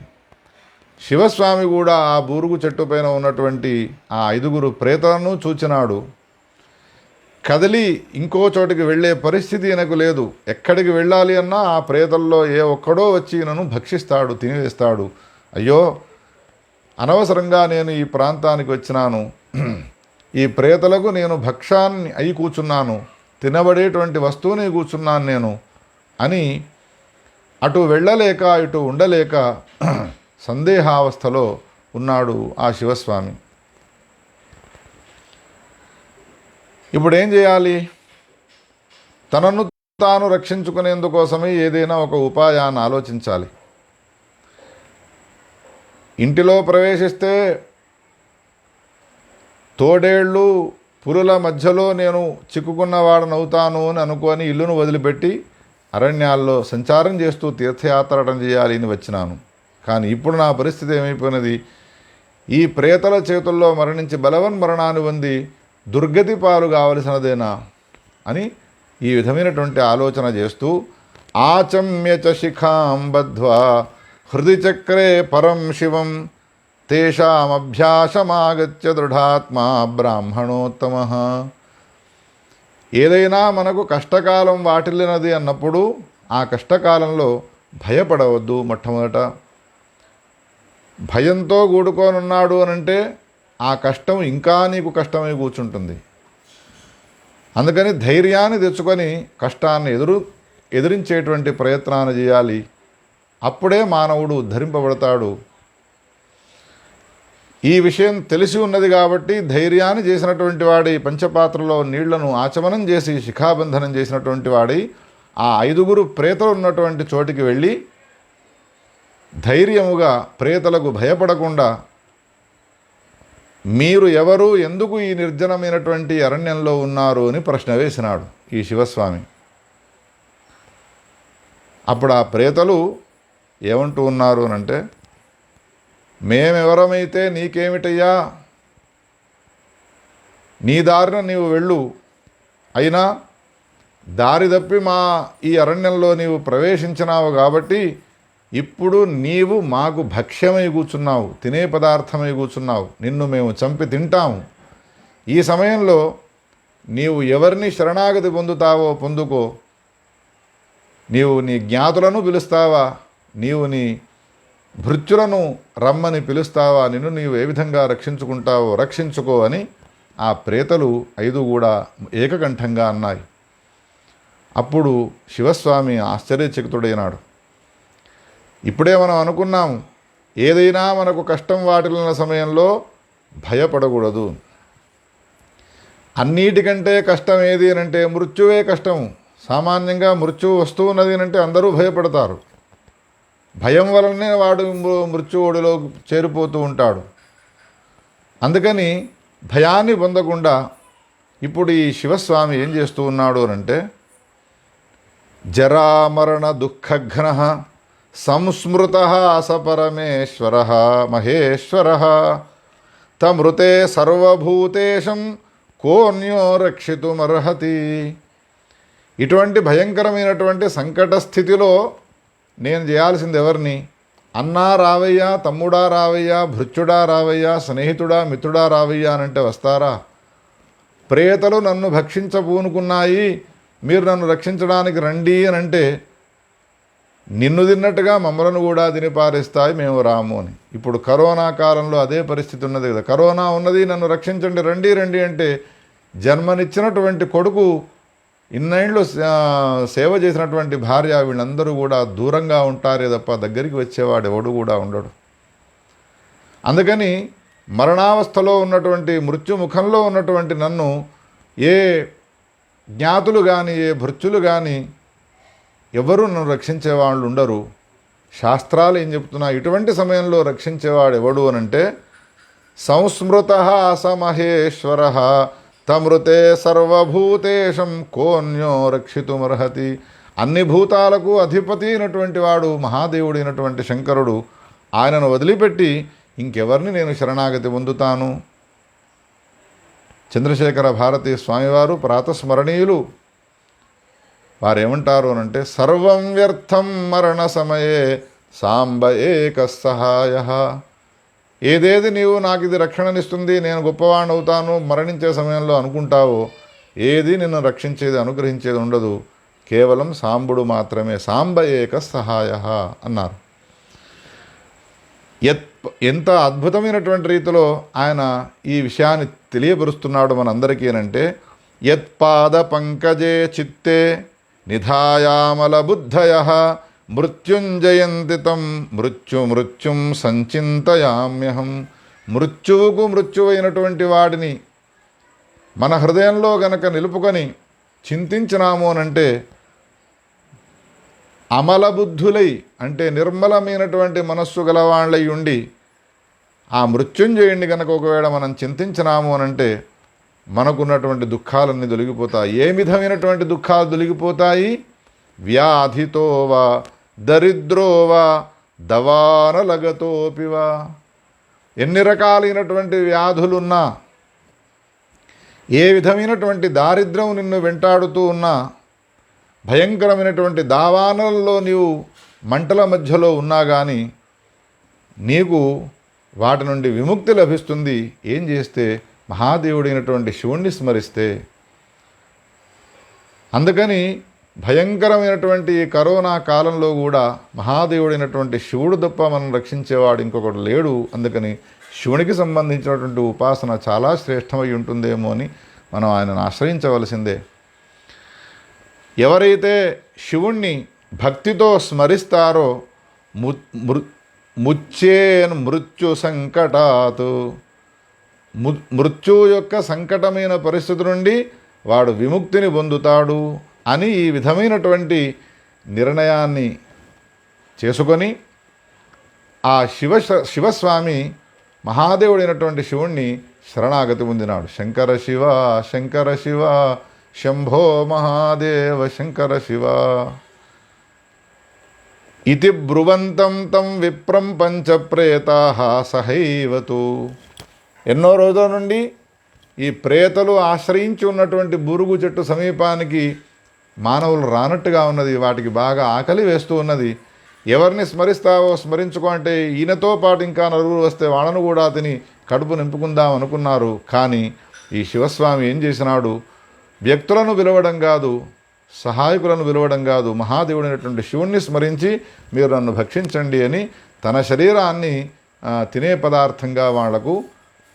Speaker 1: శివస్వామి కూడా ఆ బూరుగు చెట్టు పైన ఉన్నటువంటి ఆ 5 ప్రేతలను చూచినాడు. కదిలి ఇంకో చోటికి వెళ్ళే పరిస్థితి ఈయనకు లేదు. ఎక్కడికి వెళ్ళాలి అన్నా ఆ ప్రేతల్లో ఏ ఒక్కడో వచ్చి ఈయనను భక్షిస్తాడు, తినివేస్తాడు. అయ్యో, అనవసరంగా నేను ఈ ప్రాంతానికి వచ్చినాను, ఈ ప్రేతలకు నేను భక్షాన్ని అయి కూర్చున్నాను, తినబడేటువంటి వస్తువుని కూర్చున్నాను నేను అని అటు వెళ్ళలేక ఇటు ఉండలేక సందేహావస్థలో ఉన్నాడు ఆ శివస్వామి. ఇప్పుడు ఏం చేయాలి? తనను తాను రక్షించుకునేందుకోసమే ఏదైనా ఒక ఉపాయాన్ని ఆలోచించాలి. ఇంటిలో ప్రవేశిస్తే తోడేళ్ళు, పురుల మధ్యలో నేను చిక్కుకున్నవాడనవుతాను అని అనుకొని ఇల్లును వదిలిపెట్టి అరణ్యాల్లో సంచారం చేస్తూ తీర్థయాత్రటం చేయాలి అని వచ్చినాను. కానీ ఇప్పుడు నా పరిస్థితి ఏమైపోయినది? ఈ ప్రేతల చేతుల్లో మరణించి బలవన్మరణాన్ని పొంది దుర్గతి పాలు కావలసినదేనా అని ఈ విధమైనటువంటి ఆలోచన చేస్తూ ఆచమ్య చ శిఖాం బద్ధ్వా హృది చక్రే పరం శివం తేషామభ్యాసమాగత్య దృఢాత్మా బ్రాహ్మణోత్తమ. ఏదైనా మనకు కష్టకాలం వాటిల్లినది అన్నప్పుడు ఆ కష్టకాలంలో భయపడవద్దు. మొట్టమొదట భయంతో కూడుకోనున్నాడు అనంటే ఆ కష్టం ఇంకా నీకు కష్టమై కూర్చుంటుంది. అందుకని ధైర్యాన్ని తెచ్చుకొని కష్టాన్ని ఎదిరించేటువంటి ప్రయత్నాన్ని చేయాలి. అప్పుడే మానవుడు ఉద్ధరింపబడతాడు. ఈ విషయం తెలిసి ఉన్నది కాబట్టి ధైర్యాన్ని చేసినటువంటి వాడి పంచపాత్రలో నీళ్లను ఆచమనం చేసి శిఖాబంధనం చేసినటువంటి వాడి ఆ 5 ప్రేతలు ఉన్నటువంటి చోటికి వెళ్ళి ధైర్యముగా ప్రేతలకు భయపడకుండా మీరు ఎవరు, ఎందుకు ఈ నిర్జనమైనటువంటి అరణ్యంలో ఉన్నారు అని ప్రశ్న వేసినాడు ఈ శివస్వామి. అప్పుడు ఆ ప్రేతలు ఏమంటూ ఉన్నారు అనంటే, మేమెవరమైతే నీకేమిటయ్యా, నీ దారిన నీవు వెళ్ళు, అయినా దారి తప్పి మా ఈ అరణ్యంలో నీవు ప్రవేశించినావు కాబట్టి ఇప్పుడు నీవు మాకు భక్ష్యమై కూర్చున్నావు, తినే పదార్థమై కూర్చున్నావు, నిన్ను మేము చంపి తింటాము. ఈ సమయంలో నీవు ఎవరిని శరణాగతి పొందుతావో పొందుకో, నీవు నీ జ్ఞాతులను పిలుస్తావా, నీవు నీ భృత్యులను రమ్మని పిలుస్తావా, నిన్ను నీవు ఏ విధంగా రక్షించుకుంటావో రక్షించుకో అని ఆ ప్రేతలు 5 కూడా ఏకకంఠంగా అన్నాయి. అప్పుడు శివస్వామి ఆశ్చర్యచకితుడైనాడు. ఇప్పుడే మనం అనుకున్నాము, ఏదైనా మనకు కష్టం వాటిల్లిన సమయంలో భయపడకూడదు. అన్నిటికంటే కష్టం ఏది అంటే మృత్యువే కష్టం. సామాన్యంగా మృత్యువు వస్తూ ఉన్నది అంటే అందరూ భయపడతారు. భయం వలనే వాడు మృత్యువుడిలో చేరిపోతూ ఉంటాడు. అందుకని భయాన్ని పొందకుండా ఇప్పుడు ఈ శివస్వామి ఏం చేస్తూ ఉన్నాడు అంటే, జరామరణ దుఃఖఘ్న సంస్మృత సపరమేశ్వర మహేశ్వర తమృతే సర్వభూతేశం కోన్యో రక్షితుమర్హతి. ఇటువంటి భయంకరమైనటువంటి సంకట స్థితిలో నేను చేయాల్సింది ఎవరిని? అన్నా రావయ్యా, తమ్ముడా రావయ్యా, భృత్యుడా రావయ్యా, స్నేహితుడా, మిత్రుడా రావయ్యా అనంటే వస్తారా? ప్రేతలు నన్ను భక్షించబూనుకున్నాయి, మీరు నన్ను రక్షించడానికి రండి అని అంటే నిన్ను తిన్నట్టుగా మమ్మలను కూడా తినిపారేస్తాయి, మేము రాము అని. ఇప్పుడు కరోనా కాలంలో అదే పరిస్థితి ఉన్నది కదా. కరోనా ఉన్నది, నన్ను రక్షించండి, రండి రండి అంటే జన్మనిచ్చినటువంటి కొడుకు, ఇన్నేళ్ళు సేవ చేసినటువంటి భార్య, వీళ్ళందరూ కూడా దూరంగా ఉంటారే తప్ప దగ్గరికి వచ్చేవాడు ఎవడు కూడా ఉండడు. అందుకని మరణావస్థలో ఉన్నటువంటి మృత్యుముఖంలో ఉన్నటువంటి నన్ను ఏ జ్ఞాతులు కానీ ఏ భృత్యులు కానీ ఎవరు నన్ను రక్షించేవాళ్ళు ఉండరు. శాస్త్రాలు ఏం చెప్తున్నా, ఇటువంటి సమయంలో రక్షించేవాడు ఎవడు అనంటే సంస్మృత స మహేశ్వర తమృతే సర్వభూతేశం కోన్యో రక్షితుమర్హతి. అన్ని భూతాలకు అధిపతి అయినటువంటి వాడు మహాదేవుడైనటువంటి శంకరుడు. ఆయనను వదిలిపెట్టి ఇంకెవరిని నేను శరణాగతి పొందుతాను? చంద్రశేఖర భారతీ స్వామివారు ప్రాతస్మరణీయులు. వారేమంటారు అనంటే, సర్వం వ్యర్థం మరణ సమయే సాంబ ఏక సహాయ. ఏదేది నీవు నాకు ఇది రక్షణనిస్తుంది, నేను గొప్పవాడిని అవుతాను మరణించే సమయంలో అనుకుంటావో, ఏది నిన్ను రక్షించేది అనుగ్రహించేది ఉండదు, కేవలం సాంబుడు మాత్రమే. సాంబ ఏక సహాయ అన్నారు. ఎంత అద్భుతమైనటువంటి రీతిలో ఆయన ఈ విషయాన్ని తెలియపరుస్తున్నాడు మనందరికీ అంటే, యత్పాద పంకజే చిత్తే నిధాయామల బుద్ధయ మృత్యుంజయంతి తం మృత్యుం సంచింతయామ్యహం. మృత్యువుకు మృత్యువైనటువంటి వాడిని మన హృదయంలో గనక నిలుపుకొని చింతించినాము అనంటే, అమల బుద్ధులై అంటే నిర్మలమైనటువంటి మనస్సు గలవాళ్ళై ఉండి ఆ మృత్యుంజయుడిని కనుక ఒకవేళ మనం చింతించినాము అనంటే మనకున్నటువంటి దుఃఖాలన్నీ తొలగిపోతాయి. ఏ విధమైనటువంటి దుఃఖాలు తొలగిపోతాయి? వ్యాధితోవా దరిద్రోవా దవానలగతోపివా. ఎన్ని రకాలైనటువంటి వ్యాధులున్నా, ఏ విధమైనటువంటి దారిద్ర్యం నిన్ను వెంటాడుతూ ఉన్నా, భయంకరమైనటువంటి దావానలలో నీవు మంటల మధ్యలో ఉన్నా కానీ నీకు వాటి నుండి విముక్తి లభిస్తుంది. ఏం చేస్తే? మహాదేవుడైనటువంటి శివుణ్ణి స్మరిస్తే. అందుకని భయంకరమైనటువంటి కరోనా కాలంలో కూడా మహాదేవుడైనటువంటి శివుడు తప్ప మనం రక్షించేవాడు ఇంకొకడు లేడు. అందుకని శివునికి సంబంధించినటువంటి ఉపాసన చాలా శ్రేష్టమై ఉంటుందేమో అని మనం ఆయనను ఆశ్రయించవలసిందే. ఎవరైతే శివుణ్ణి భక్తితో స్మరిస్తారో ముచ్చేన్ మృత్యు సంకటాత్, మృత్యు యొక్క సంకటమైన పరిస్థితి నుండి వాడు విముక్తిని పొందుతాడు అని ఈ విధమైనటువంటి నిర్ణయాన్ని చేసుకొని ఆ శివస్వామి మహాదేవుడైనటువంటి శివుణ్ణి శరణాగతి పొందినాడు. శంకర శివ శంకర శివ శంభో మహాదేవ శంకర శివ ఇతి బ్రువంతం తం విప్రం పంచప్రేతాః సహైవతు. ఎన్నో రోజుల నుండి ఈ ప్రేతలు ఆశ్రయించి ఉన్నటువంటి బురుగు చెట్టు సమీపానికి మానవులు రానట్టుగా ఉన్నది. వాటికి బాగా ఆకలి వేస్తూ ఉన్నది. ఎవరిని స్మరిస్తావో స్మరించుకో అంటే ఈయనతో పాటు ఇంకా నలుగురు వస్తే వాళ్ళను కూడా తిని కడుపు నింపుకుందాం అనుకున్నారు. కానీ ఈ శివస్వామి ఏం చేసినాడు? వ్యక్తులను పిలవడం కాదు, సహాయకులను పిలవడం కాదు, మహాదేవుడైనటువంటి శివుణ్ణి స్మరించి మీరు నన్ను భక్షించండి అని తన శరీరాన్ని తినే పదార్థంగా వాళ్లకు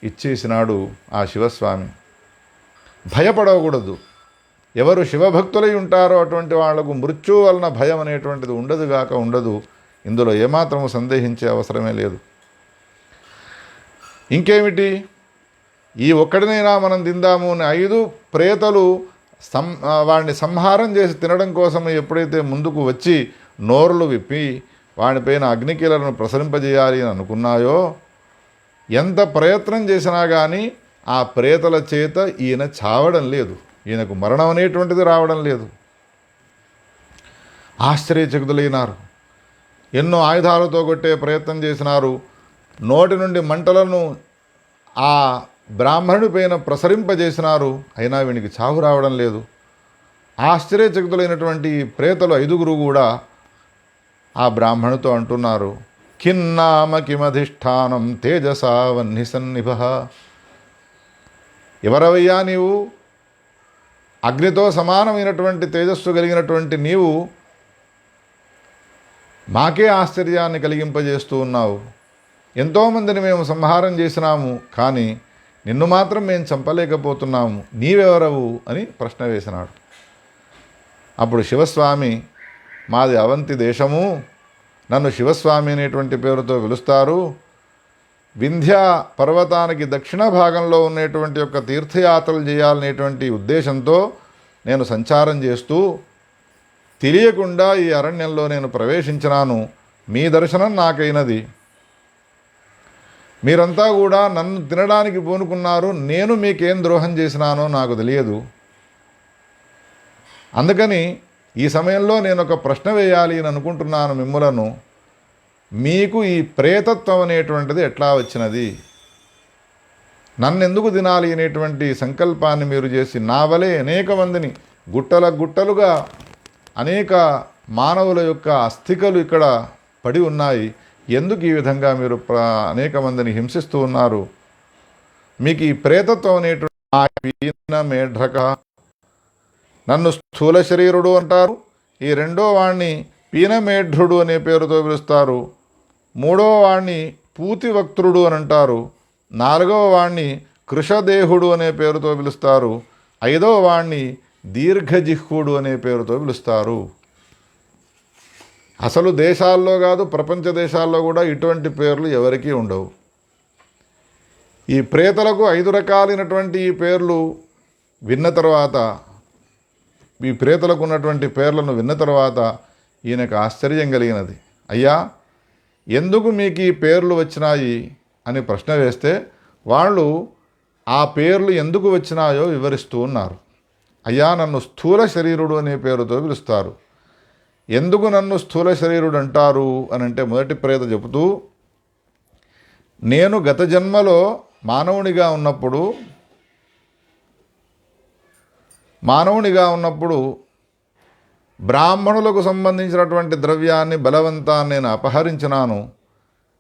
Speaker 1: ఇచ్చేసినాడు ఆ శివస్వామి. భయపడకూడదు. ఎవరు శివభక్తులై ఉంటారో అటువంటి వాళ్లకు మృత్యువు వలన భయం అనేటువంటిది ఉండదు. ఇందులో ఏమాత్రము సందేహించే అవసరమే లేదు. ఇంకేమిటి, ఈ ఒక్కడినైనా మనం తిందాము అని 5 ప్రేతలు వాడిని సంహారం చేసి తినడం కోసం ఎప్పుడైతే ముందుకు వచ్చి నోరులు విప్పి వాడిపైన అగ్నికీలను ప్రసరింపజేయాలి అని అనుకున్నాయో, ఎంత ప్రయత్నం చేసినా కానీ ఆ ప్రేతల చేత ఈయన చావడం లేదు, ఈయనకు మరణం అనేటువంటిది రావడం లేదు. ఆశ్చర్యచకితులైనారు. ఎన్నో ఆయుధాలతో కొట్టే ప్రయత్నం చేసినారు. నోటి నుండి మంటలను ఆ బ్రాహ్మణుడి పైన ప్రసరింపజేసినారు. అయినా వీనికి చావు రావడం లేదు. ఆశ్చర్యచకితులైనటువంటి ప్రేతలు 5 కూడా ఆ బ్రాహ్మణుతో అంటున్నారు, కిన్నామ కిమధిష్టానం తేజసా వహ్ని సన్నిభ. ఎవరవయ్యా నీవు? అగ్నితో సమానమైనటువంటి తేజస్సు కలిగినటువంటి నీవు మాకే ఆశ్చర్యాన్ని కలిగింపజేస్తూ ఉన్నావు. ఎంతోమందిని మేము సంహారం చేసినాము, కానీ నిన్ను మాత్రం మేము చంపలేకపోతున్నాము. నీవెవరవు అని ప్రశ్న వేసినాడు. అప్పుడు శివస్వామి, మాది అవంతి దేశము, నన్ను శివస్వామి అనేటువంటి పేరుతో పిలుస్తారు. వింధ్య పర్వతానికి దక్షిణ భాగంలో ఉన్నటువంటి యొక్క తీర్థయాత్రలు చేయాలనేటువంటి ఉద్దేశంతో నేను సంచారం చేస్తూ తెలియకుండా ఈ అరణ్యంలో నేను ప్రవేశించినాను. మీ దర్శనం నాకైనది. మీరంతా కూడా నన్ను తినడానికి పూనుకున్నారు. నేను మీకేం ద్రోహం చేసినానో నాకు తెలియదు. అందుకని ఈ సమయంలో నేను ఒక ప్రశ్న వేయాలి అని అనుకుంటున్నాను మిమ్ములను. మీకు ఈ ప్రేతత్వం అనేటువంటిది ఎట్లా వచ్చినది? నన్నెందుకు తినాలి అనేటువంటి సంకల్పాన్ని మీరు చేసి నా వలె అనేక మందిని గుట్టలుగా అనేక మానవుల యొక్క అస్థికలు ఇక్కడ పడి ఉన్నాయి. ఎందుకు ఈ విధంగా మీరు అనేక మందిని హింసిస్తూ ఉన్నారు? మీకు ఈ ప్రేతత్వం అనేటువంటి మేఢ్రక, నన్ను స్థూల శరీరుడు అంటారు. ఈ 2వ వాణ్ణి పీనమేఢ్రుడు అనే పేరుతో పిలుస్తారు. 3వ వాణ్ణి పూతివక్త్రుడు అని అంటారు. 4వ వాణ్ణి కృషదేహుడు అనే పేరుతో పిలుస్తారు. 5వ వాణ్ణి దీర్ఘజిహ్వుడు అనే పేరుతో పిలుస్తారు. అసలు దేశాల్లో కాదు, ప్రపంచ దేశాల్లో కూడా ఇటువంటి పేర్లు ఎవరికీ ఉండవు. ఈ ప్రేతలకు 5 రకాలైనటువంటి ఈ పేర్లు విన్న తర్వాత, ఈ ప్రేతలకు ఉన్నటువంటి పేర్లను విన్న తర్వాత ఈయనకు ఆశ్చర్యం కలిగినది. అయ్యా, ఎందుకు మీకు ఈ పేర్లు వచ్చినాయి అని ప్రశ్న వేస్తే వాళ్ళు ఆ పేర్లు ఎందుకు వచ్చినాయో వివరిస్తూ ఉన్నారు. అయ్యా, నన్ను స్థూల శరీరుడు అనే పేరుతో పిలుస్తారు. ఎందుకు నన్ను స్థూల శరీరుడు అంటారు అని అంటే, మొదటి ప్రేత చెబుతూ, నేను గత జన్మలో మానవునిగా ఉన్నప్పుడు బ్రాహ్మణులకు సంబంధించినటువంటి ద్రవ్యాన్ని బలవంతాన్ని నేను అపహరించినాను.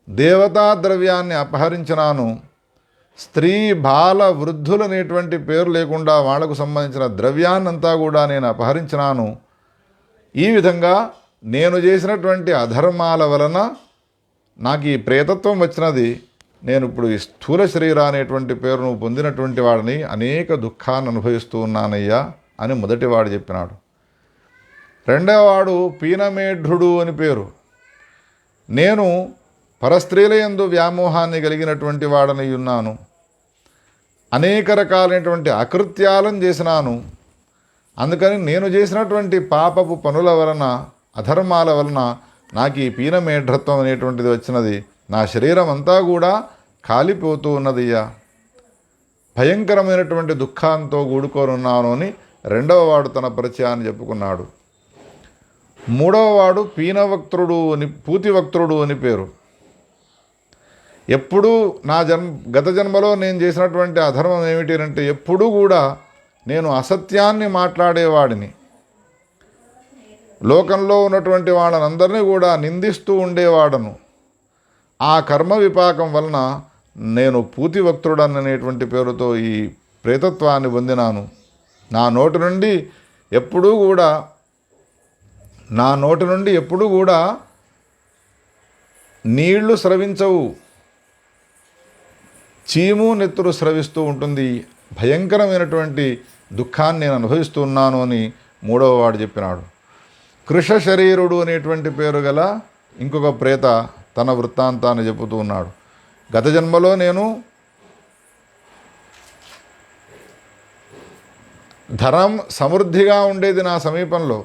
Speaker 1: దేవతా ద్రవ్యాన్ని అపహరించినాను. స్త్రీ బాల వృద్ధులనేటువంటి పేరు లేకుండా వాళ్లకు సంబంధించిన ద్రవ్యాన్నంతా కూడా నేను అపహరించినాను. ఈ విధంగా నేను చేసినటువంటి అధర్మాల వలన నాకు ఈ ప్రేతత్వం వచ్చినది. నేను ఇప్పుడు ఈ స్థూల శరీర అనేటువంటి పేరును పొందినటువంటి వాడిని, అనేక దుఃఖాన్ని అనుభవిస్తూ ఉన్నానయ్యా అని మొదటివాడు చెప్పినాడు. 2వ వాడు పీనమేఢ్రుడు అని పేరు. నేను పరస్త్రీల యందు వ్యామోహాన్ని కలిగినటువంటి వాడని ఉన్నాను. అనేక రకాలైనటువంటి అకృత్యాలను చేసినాను. అందుకని నేను చేసినటువంటి పాపపు పనుల వలన, అధర్మాల వలన నాకు ఈ పీనమేఢ్రత్వం అనేటువంటిది వచ్చినది. నా శరీరం అంతా కూడా కాలిపోతూ ఉన్నదయ్యా. భయంకరమైనటువంటి దుఃఖంతో కూడుకోనున్నాను అని 2వ వాడు తన పరిచయాన్ని చెప్పుకున్నాడు. 3వ వాడు పూతివక్త్రుడు అని పేరు. ఎప్పుడూ గత జన్మలో నేను చేసినటువంటి అధర్మం ఏమిటి అంటే, ఎప్పుడూ కూడా నేను అసత్యాన్ని మాట్లాడేవాడిని. లోకంలో ఉన్నటువంటి వాళ్ళనందరినీ కూడా నిందిస్తూ ఉండేవాడను. ఆ కర్మ విపాకం వలన నేను పూతివక్త్రుడనేటువంటి పేరుతో ఈ ప్రేతత్వాన్ని పొందినాను. నా నోటి నుండి ఎప్పుడూ కూడా నా నోటి నుండి ఎప్పుడూ కూడా నీళ్లు స్రవించవు, చీము నెత్తురు స్రవిస్తూ ఉంటుంది. భయంకరమైనటువంటి దుఃఖాన్ని నేను అనుభవిస్తూ ఉన్నాను అని మూడవ వాడు చెప్పినాడు. కృష శరీరుడు అనేటువంటి పేరు గల ఇంకొక ప్రేత తన వృత్తాంతాన్ని చెబుతూ ఉన్నాడు. గత జన్మలో నేను ధనం సమృద్ధిగా ఉండేది నా సమీపంలో,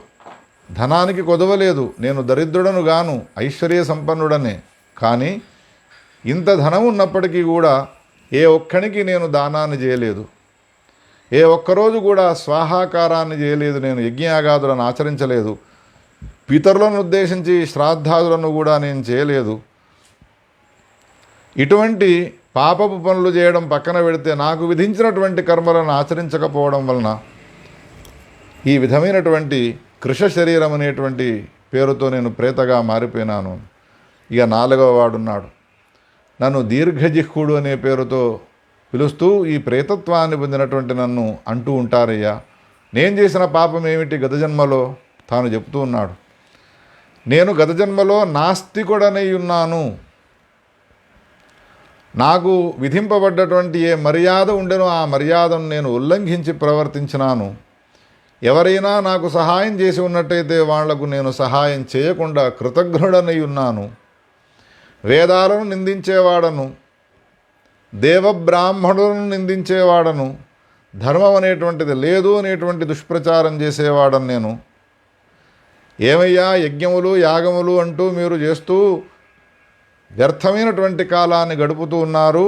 Speaker 1: ధనానికి కొదవలేదు, నేను దరిద్రుడను గాను, ఐశ్వర్య సంపన్నుడనే. కానీ ఇంత ధనం ఉన్నప్పటికీ కూడా ఏ ఒక్కనికి నేను దానాన్ని చేయలేదు, ఏ ఒక్కరోజు కూడా స్వాహాకారాన్ని చేయలేదు, నేను యజ్ఞయాగాదులను ఆచరించలేదు, పితరులను ఉద్దేశించి శ్రాద్ధాదులను కూడా నేను చేయలేదు. ఇటువంటి పాపపు పనులు చేయడం పక్కన పెడితే నాకు విధించినటువంటి కర్మలను ఆచరించకపోవడం వలన ఈ విధమైనటువంటి కృష శరీరం అనేటువంటి పేరుతో నేను ప్రేతగా మారిపోయినాను. ఇక నాలుగవ వాడున్నాడు. నన్ను దీర్ఘజిహ్వుడు అనే పేరుతో పిలుస్తూ ఈ ప్రేతత్వాన్ని పొందినటువంటి నన్ను అంటూ ఉంటారయ్యా. నేను చేసిన పాపం ఏమిటి గత జన్మలో? తాను చెప్తూ ఉన్నాడు, నేను గత జన్మలో నాస్తికుడనై ఉన్నాను. నాకు విధింపబడ్డటువంటి ఏ మర్యాద ఉండెనో ఆ మర్యాదను నేను ఉల్లంఘించి ప్రవర్తించినాను. ఎవరైనా నాకు సహాయం చేసి ఉన్నట్టయితే వాళ్లకు నేను సహాయం చేయకుండా కృతజ్ఞుడనై ఉన్నాను. వేదాలను నిందించేవాడను, దేవబ్రాహ్మణులను నిందించేవాడను, ధర్మం అనేటువంటిది లేదు అనేటువంటి దుష్ప్రచారం చేసేవాడను నేను. ఏమయ్యా యజ్ఞములు యాగములు అంటూ మీరు చేస్తూ వ్యర్థమైనటువంటి కాలాన్ని గడుపుతూ ఉన్నారు.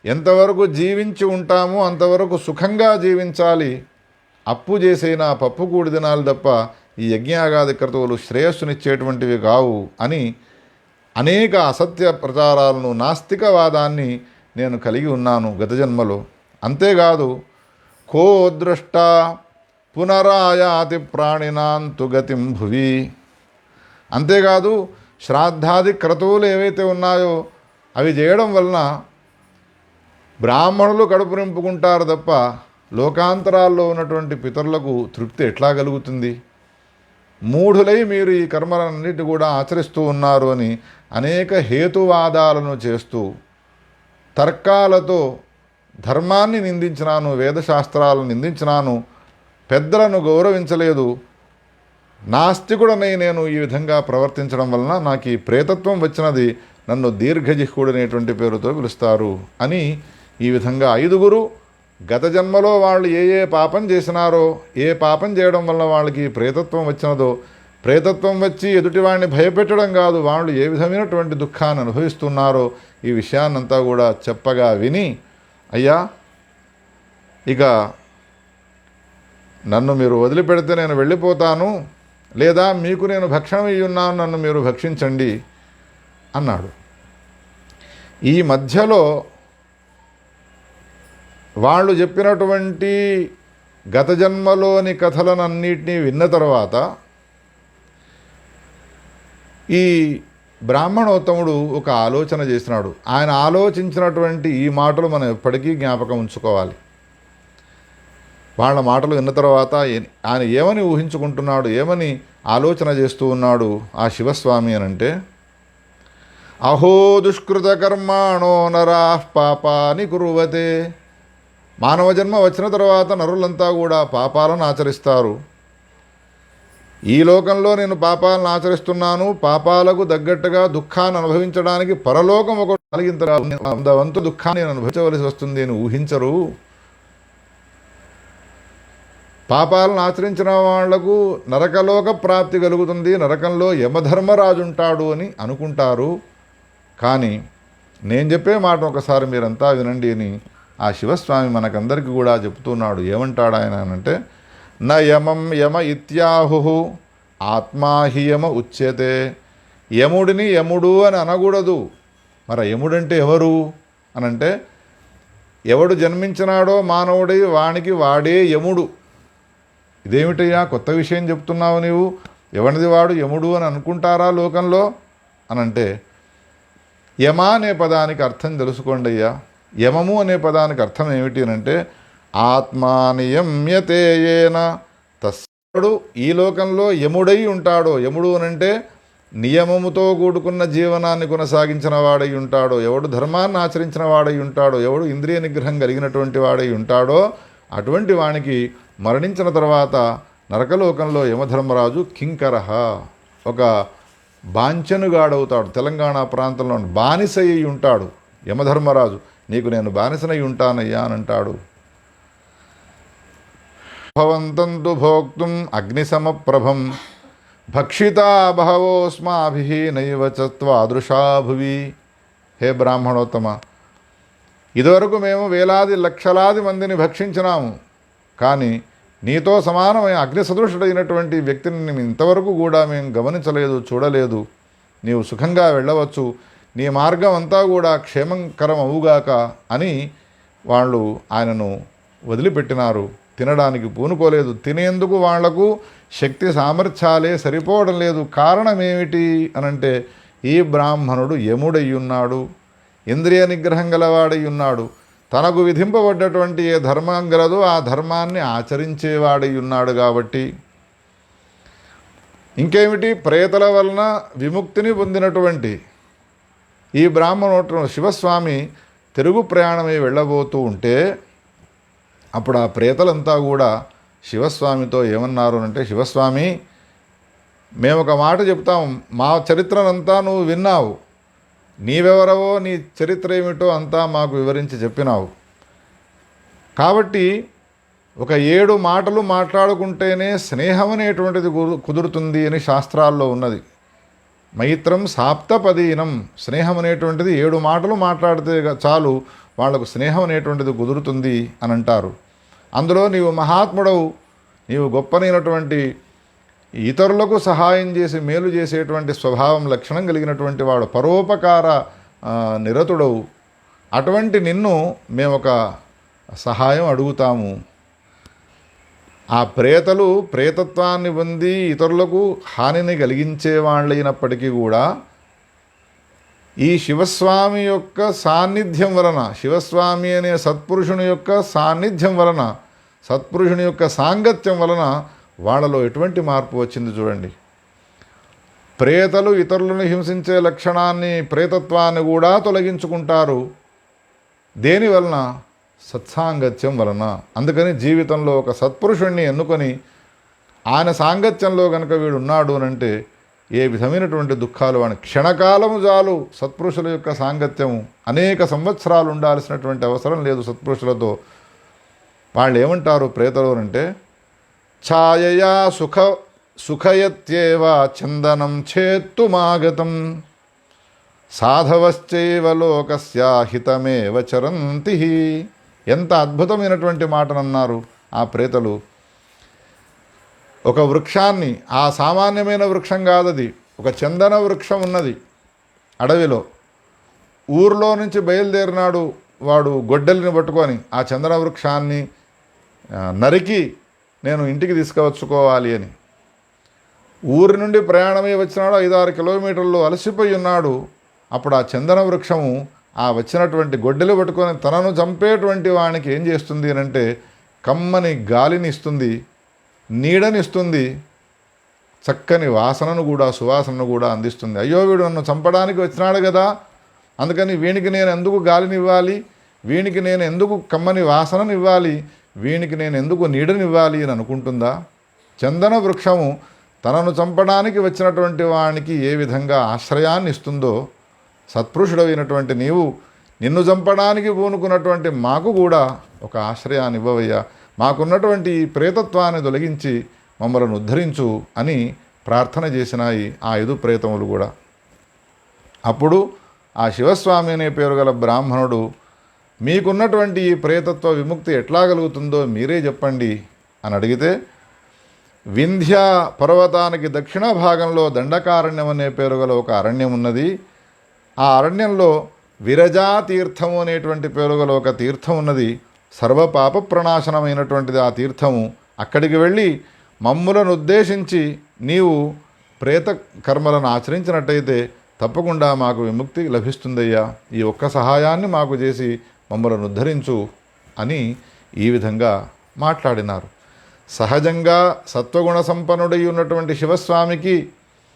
Speaker 1: ఎంతవరకు జీవించి ఉంటామో అంతవరకు సుఖంగా జీవించాలి. అప్పు చేసైనా పప్పు కూడి తినాలి తప్ప ఈ యజ్ఞయాగాది క్రతువులు శ్రేయస్సునిచ్చేటువంటివి కావు అని అనేక అసత్య ప్రచారాలను, నాస్తికవాదాన్ని నేను కలిగి ఉన్నాను గత జన్మలో. అంతేకాదు, కో దృష్ట పునరాయాతి ప్రాణినాంతు గతిం భువి. అంతేకాదు, శ్రాద్ధాది క్రతువులు ఏవైతే ఉన్నాయో అవి చేయడం వలన బ్రాహ్మణులు కడుపు నింపుకుంటారు తప్ప లోకాంతరాల్లో ఉన్నటువంటి పితరులకు తృప్తి ఎట్లా కలుగుతుంది? మూఢులై మీరు ఈ కర్మలన్నిటి కూడా ఆచరిస్తూ ఉన్నారు అని అనేక హేతువాదాలను చేస్తూ తర్కాలతో ధర్మాన్ని నిందించినాను, వేదశాస్త్రాలను నిందించినాను, పెద్దలను గౌరవించలేదు, నాస్తికుడనై నేను ఈ విధంగా ప్రవర్తించడం వలన నాకు ఈ ప్రేతత్వం వచ్చినది, నన్ను దీర్ఘజిహ్వుడు అనేటువంటి పేరుతో పిలుస్తారు అని ఈ విధంగా ఐదుగురు గత జన్మలో వాళ్ళు ఏ ఏ పాపం చేసినారో, ఏ పాపం చేయడం వల్ల వాళ్ళకి ప్రేతత్వం వచ్చినదో, ప్రేతత్వం వచ్చి ఎదుటివాడిని భయపెట్టడం కాదు, వాళ్ళు ఏ విధమైనటువంటి దుఃఖాన్ని అనుభవిస్తున్నారో ఈ విషయాన్నంతా కూడా చెప్పగా విని, అయ్యా ఇక నన్ను మీరు వదిలిపెడితే నేను వెళ్ళిపోతాను, లేదా మీకు నేను భక్షణం ఇయ్యున్నాను, నన్ను మీరు భక్షించండి అన్నాడు. ఈ మధ్యలో వాళ్ళు చెప్పినటువంటి గత జన్మలోని కథలనన్నిటినీ విన్న తర్వాత ఈ బ్రాహ్మణోత్తముడు ఒక ఆలోచన చేసినాడు. ఆయన ఆలోచించినటువంటి ఈ మాటలు మనం ఎప్పటికీ జ్ఞాపకం ఉంచుకోవాలి. వాళ్ళ మాటలు విన్న తర్వాత ఆయన ఏమని ఊహించుకుంటున్నాడు, ఏమని ఆలోచన చేస్తూ ఉన్నాడు ఆ శివస్వామి అనంటే, అహో దుష్కృత కర్మాణో నరాః పాపాని కుర్వతే. మానవ జన్మ వచ్చిన తర్వాత నరులంతా కూడా పాపాలను ఆచరిస్తారు. ఈ లోకంలో నేను పాపాలను ఆచరిస్తున్నాను, పాపాలకు తగ్గట్టుగా దుఃఖాన్ని అనుభవించడానికి పరలోకం ఒక కలిగింత వంతు దుఃఖాన్ని నేను అనుభవించవలసి వస్తుంది అని ఊహించరు. పాపాలను ఆచరించిన వాళ్లకు నరకలోక ప్రాప్తి కలుగుతుంది, నరకంలో యమధర్మరాజు ఉంటాడు అని అనుకుంటారు. కానీ నేను చెప్పే మాట ఒకసారి మీరంతా వినండి అని ఆ శివస్వామి మనకందరికీ కూడా చెప్తున్నాడు. ఏమంటాడు ఆయన అంటే, న యమం యమ ఇత్యాహు ఆత్మా హి యమ ఉచ్యతే. యముడిని యముడు అని అనకూడదు. మరి యముడంటే ఎవరు అనంటే, ఎవడు జన్మించినాడో మానవుడి వానికి వాడే యముడు. ఇదేమిటయ్యా కొత్త విషయం చెప్తున్నావు నీవు, ఎవరిది వాడు యముడు అని అనుకుంటారా లోకంలో అనంటే, యమ అనే పదానికి అర్థం తెలుసుకోండి అయ్యా. యమము అనే పదానికి అర్థం ఏమిటి అనంటే, ఆత్మానియమ్యతే యేన తస్ ఎవడు ఈ లోకంలో యముడై ఉంటాడో, యముడు అనంటే నియమముతో కూడుకున్న జీవనాన్ని కొనసాగించిన వాడై ఉంటాడో, ఎవడు ధర్మాన్ని ఆచరించిన వాడై ఉంటాడో, ఎవడు ఇంద్రియ నిగ్రహం కలిగినటువంటి వాడై ఉంటాడో అటువంటి వానికి మరణించిన తర్వాత నరకలోకంలో యమధర్మరాజు కింకరహ, ఒక బాంఛనుగాడవుతాడు. తెలంగాణ ప్రాంతంలో బానిస అయి ఉంటాడు యమధర్మరాజు. నీకు నేను బానిసనై ఉంటానయ్యా అని అంటాడు. భవంతంతు భోక్తుం అగ్నిసమప్రభం భక్షితా బహవోస్మాభిః నైవ చత్వాదృశా భువి. హే బ్రాహ్మణోత్తమ, ఇదివరకు మేము వేలాది లక్షలాది మందిని భక్షించినాము, కానీ నీతో సమానమైన అగ్ని సదృశుడైనటువంటి వ్యక్తిని మేము ఇంతవరకు కూడా మేము గమనించలేదు, చూడలేదు. నీవు సుఖంగా వెళ్ళవచ్చు, నీ మార్గం అంతా కూడా క్షేమకరం అవుగాక అని వాళ్ళు ఆయనను వదిలిపెట్టినారు. తినడానికి పూనుకోలేదు. తినేందుకు వాళ్లకు శక్తి సామర్థ్యాలే సరిపోవడం లేదు. కారణం ఏమిటి అనంటే ఈ బ్రాహ్మణుడు యముడయ్యున్నాడు, ఇంద్రియ నిగ్రహం గలవాడై ఉన్నాడు. తనకు విధింపబడ్డటువంటి ఏ ధర్మం గలదో ఆ ధర్మాన్ని ఆచరించేవాడై ఉన్నాడు. కాబట్టి ఇంకేమిటి, ప్రేతల వలన విముక్తిని పొందినటువంటి ఈ బ్రాహ్మణోత్తమ శివస్వామి తిరుగు ప్రయాణమై వెళ్ళబోతూ ఉంటే అప్పుడు ఆ ప్రేతలంతా కూడా శివస్వామితో ఏమన్నారు అంటే, శివస్వామి, మేము ఒక మాట చెప్తాం, మా చరిత్రనంతా నువ్వు విన్నావు, నీవెవరవో నీ చరిత్ర ఏమిటో అంతా మాకు వివరించి చెప్పినావు. కాబట్టి ఒక 7 మాటలు మాట్లాడుకుంటేనే స్నేహం అనేటువంటిది కుదురుతుంది అని శాస్త్రాల్లో ఉన్నది. మైత్రం సాప్తపదీనం, స్నేహం అనేటువంటిది 7 మాటలు మాట్లాడితే చాలు వాళ్లకు స్నేహం అనేటువంటిది కుదురుతుంది అని అంటారు. అందులో నీవు మహాత్ముడవు, నీవు గొప్పనైనటువంటి ఇతరులకు సహాయం చేసి మేలు చేసేటువంటి స్వభావం లక్షణం కలిగినటువంటి వాడు, పరోపకార నిరతుడవు. అటువంటి నిన్ను మేము ఒక సహాయం అడుగుతాము. ఆ ప్రేతలు ప్రేతత్వాన్ని పొంది ఇతరులకు హానిని కలిగించే వాళ్ళైనప్పటికీ కూడా ఈ శివస్వామి యొక్క సాన్నిధ్యం వలన, శివస్వామి అనే సత్పురుషుని యొక్క సాన్నిధ్యం వలన, సత్పురుషుని యొక్క సాంగత్యం వలన వాళ్ళలో ఎటువంటి మార్పు వచ్చింది చూడండి. ప్రేతలు ఇతరులను హింసించే లక్షణాన్ని, ప్రేతత్వాన్ని కూడా తొలగించుకుంటారు. దేని వలన? సత్సాంగత్యం వలన. అందుకని జీవితంలో ఒక సత్పురుషుణ్ణి ఎన్నుకొని ఆయన సాంగత్యంలో కనుక వీడు ఉన్నాడు అనంటే ఏ విధమైనటువంటి దుఃఖాలు వాడిని క్షణకాలము చాలు. సత్పురుషుల యొక్క సాంగత్యము అనేక సంవత్సరాలు ఉండాల్సినటువంటి అవసరం లేదు సత్పురుషులతో. వాళ్ళు ఏమంటారు ప్రేతలు అంటే, ఛాయయా సుఖయత్యేవ చందనం చేత్తుమాగతం సాధవశ్చైవ లోకస్య హితమేవ చరంతి. ఎంత అద్భుతమైనటువంటి మాటనన్నారు ఆ ప్రేతలు. ఒక వృక్షాన్ని, ఆ సామాన్యమైన వృక్షం కాదది, ఒక చందన వృక్షం ఉన్నది అడవిలో. ఊర్లో నుంచి బయలుదేరినాడు వాడు గొడ్డలిని పట్టుకొని ఆ చందన వృక్షాన్ని నరికి నేను ఇంటికి తీసుకువచ్చుకోవాలి అని. ఊరి నుండి ప్రయాణమై వచ్చినాడు, 5-6 కిలోమీటర్లు అలసిపోయి ఉన్నాడు. అప్పుడు ఆ చందన వృక్షము ఆ వచ్చినటువంటి గొడ్డలి పట్టుకొని తనను చంపేటువంటి వానికి ఏం చేస్తుంది అంటే, కమ్మని గాలిని ఇస్తుంది, నీడనిస్తుంది, చక్కని వాసనను కూడా, సువాసనను కూడా అందిస్తుంది. అయ్యో వీడు నన్ను చంపడానికి వచ్చినాడు కదా, అందుకని వీనికి నేను ఎందుకు గాలినివ్వాలి, వీనికి నేను ఎందుకు కమ్మని వాసననివ్వాలి, వీనికి నేను ఎందుకు నీడనివ్వాలి అని అనుకుంటుందా? చందన వృక్షము తనను చంపడానికి వచ్చినటువంటి వానికి ఏ విధంగా ఆశ్రయాన్ని ఇస్తుందో, సత్పురుషుడైనటువంటి నీవు నిన్ను చంపడానికి పూనుకున్నటువంటి మాకు కూడా ఒక ఆశ్రయాన్ని ఇవ్వవయ్యా, మాకున్నటువంటి ఈ ప్రేతత్వాన్ని తొలగించి మమ్మల్ని ఉద్ధరించు అని ప్రార్థన చేసినాయి ఆ 5 ప్రేతములు కూడా. అప్పుడు ఆ శివస్వామి అనే పేరు గల బ్రాహ్మణుడు, మీకున్నటువంటి ఈ ప్రేతత్వ విముక్తి ఎట్లా కలుగుతుందో మీరే చెప్పండి అని అడిగితే, వింధ్య పర్వతానికి దక్షిణ భాగంలో దండకారణ్యం అనే పేరు గల ఒక అరణ్యం ఉన్నది. ఆ అరణ్యంలో విరజా తీర్థము అనేటువంటి పేరు గల ఒక తీర్థం ఉన్నది. సర్వపాప ప్రణాశనమైనటువంటిది ఆ తీర్థము. అక్కడికి వెళ్ళి మమ్ములను ఉద్దేశించి నీవు ప్రేత కర్మలను ఆచరించినట్టయితే తప్పకుండా మాకు విముక్తి లభిస్తుందయ్యా, ఈ ఒక్క సహాయాన్ని మాకు చేసి మమ్మలను ఉద్ధరించు అని ఈ విధంగా మాట్లాడినారు. సహజంగా సత్వగుణ సంపన్నుడై ఉన్నటువంటి శివస్వామికి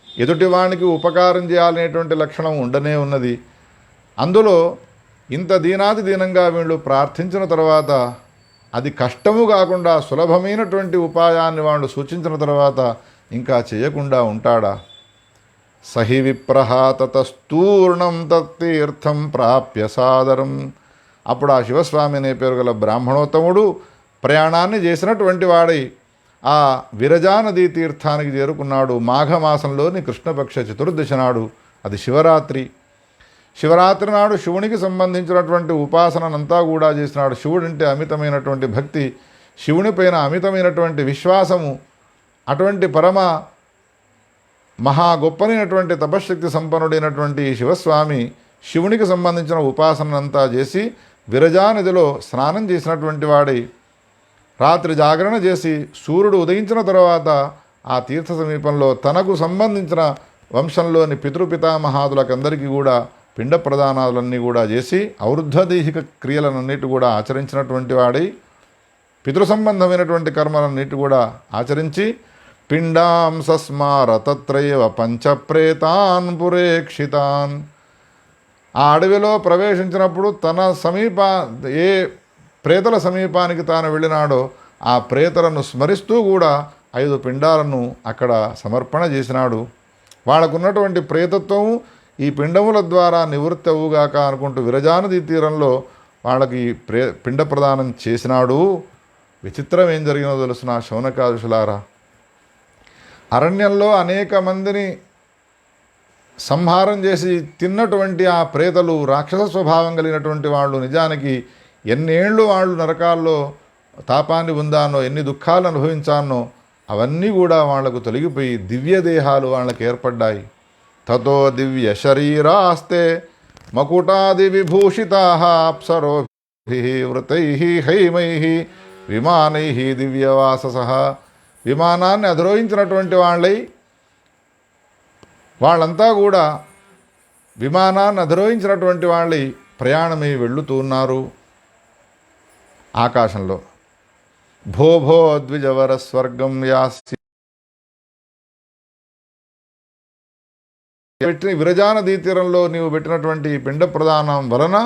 Speaker 1: ఎదుటివానికి ఉపకారం చేయాలనేటువంటి లక్షణం ఉండనే ఉన్నది. అందులో ఇంత దీనాది దీనంగా వీళ్ళు ప్రార్థించిన తర్వాత అది కష్టము కాకుండా సులభమైనటువంటి ఉపాయాన్ని వాళ్ళు సూచించిన తర్వాత ఇంకా చేయకుండా ఉంటాడా? సహి విప్రహ తతస్తూర్ణం తత్తీర్థం ప్రాప్య సాదరం. అప్పుడు ఆ శివస్వామి అనే పేరు గల బ్రాహ్మణోత్తముడు ప్రయాణాన్ని చేసినటువంటి వాడై ఆ విరజా నదీ తీర్థానికి చేరుకున్నాడు. మాఘమాసంలోని కృష్ణపక్ష చతుర్దశి నాడు, అది శివరాత్రి. శివరాత్రి నాడు శివునికి సంబంధించినటువంటి ఉపాసనంతా కూడా చేసినాడు. శివుడంటే అమితమైనటువంటి భక్తి, శివునిపైన అమితమైనటువంటి విశ్వాసము. అటువంటి పరమ మహా గొప్పనైనటువంటి తపశ్శక్తి సంపన్నుడైనటువంటి శివస్వామి శివునికి సంబంధించిన ఉపాసనంతా చేసి విరజా నదిలో స్నానం చేసినటువంటి వాడై రాత్రి జాగరణ చేసి సూర్యుడు ఉదయించిన తర్వాత ఆ తీర్థ సమీపంలో తనకు సంబంధించిన వంశంలోని పితృపితామహాదులకందరికీ కూడా పిండ ప్రదానాలన్నీ కూడా చేసి ఔర్ధ్వదైహిక క్రియలన్నిటి కూడా ఆచరించినటువంటి వాడై పితృ సంబంధమైనటువంటి కర్మలన్నిటి కూడా ఆచరించి పిండాం సస్మార తత్రైవ పంచప్రేతాన్ పురేక్షితాన్. ఆ అడవిలో ప్రవేశించినప్పుడు తన ఏ ప్రేతల సమీపానికి తాను వెళ్ళినాడో ఆ ప్రేతలను స్మరిస్తూ కూడా 5 పిండాలను అక్కడ సమర్పణ చేసినాడు. వాళ్ళకున్నటువంటి ప్రేతత్వము ఈ పిండముల ద్వారా నివృత్తి అవుగాక అనుకుంటూ విరజానదీ తీరంలో వాళ్ళకి పిండ ప్రదానం చేసినాడు. విచిత్రం ఏం జరిగినో తెలుసిన శౌనకాదుషులారా, అరణ్యంలో అనేక మందిని సంహారం చేసి తిన్నటువంటి ఆ ప్రేతలు రాక్షస స్వభావం కలిగినటువంటి వాళ్ళు నిజానికి ఎన్నేళ్ళు వాళ్ళు నరకాల్లో తాపాన్ని పొందానో, ఎన్ని దుఃఖాలు అనుభవించానో అవన్నీ కూడా వాళ్లకు తొలగిపోయి దివ్య దేహాలు వాళ్ళకి ఏర్పడ్డాయి. తతో దివ్య శరీరాస్తే మకుటాది విభూషితా అప్సరోభిః వృతైః హైమైః విమానైః దివ్యవాససః. విమానాన్ని అధిరోహించినటువంటి వాళ్ళై వాళ్ళంతా కూడా విమానాన్ని అధిరోహించినటువంటి వాళ్ళై ప్రయాణమై వెళ్ళుతున్నారు ఆకాశంలో. భో భో ద్విజవర స్వర్గం యాసి. పెట్టిన విరజానదీ తీరంలో నీవు పెట్టినటువంటి పిండ ప్రదానం వలన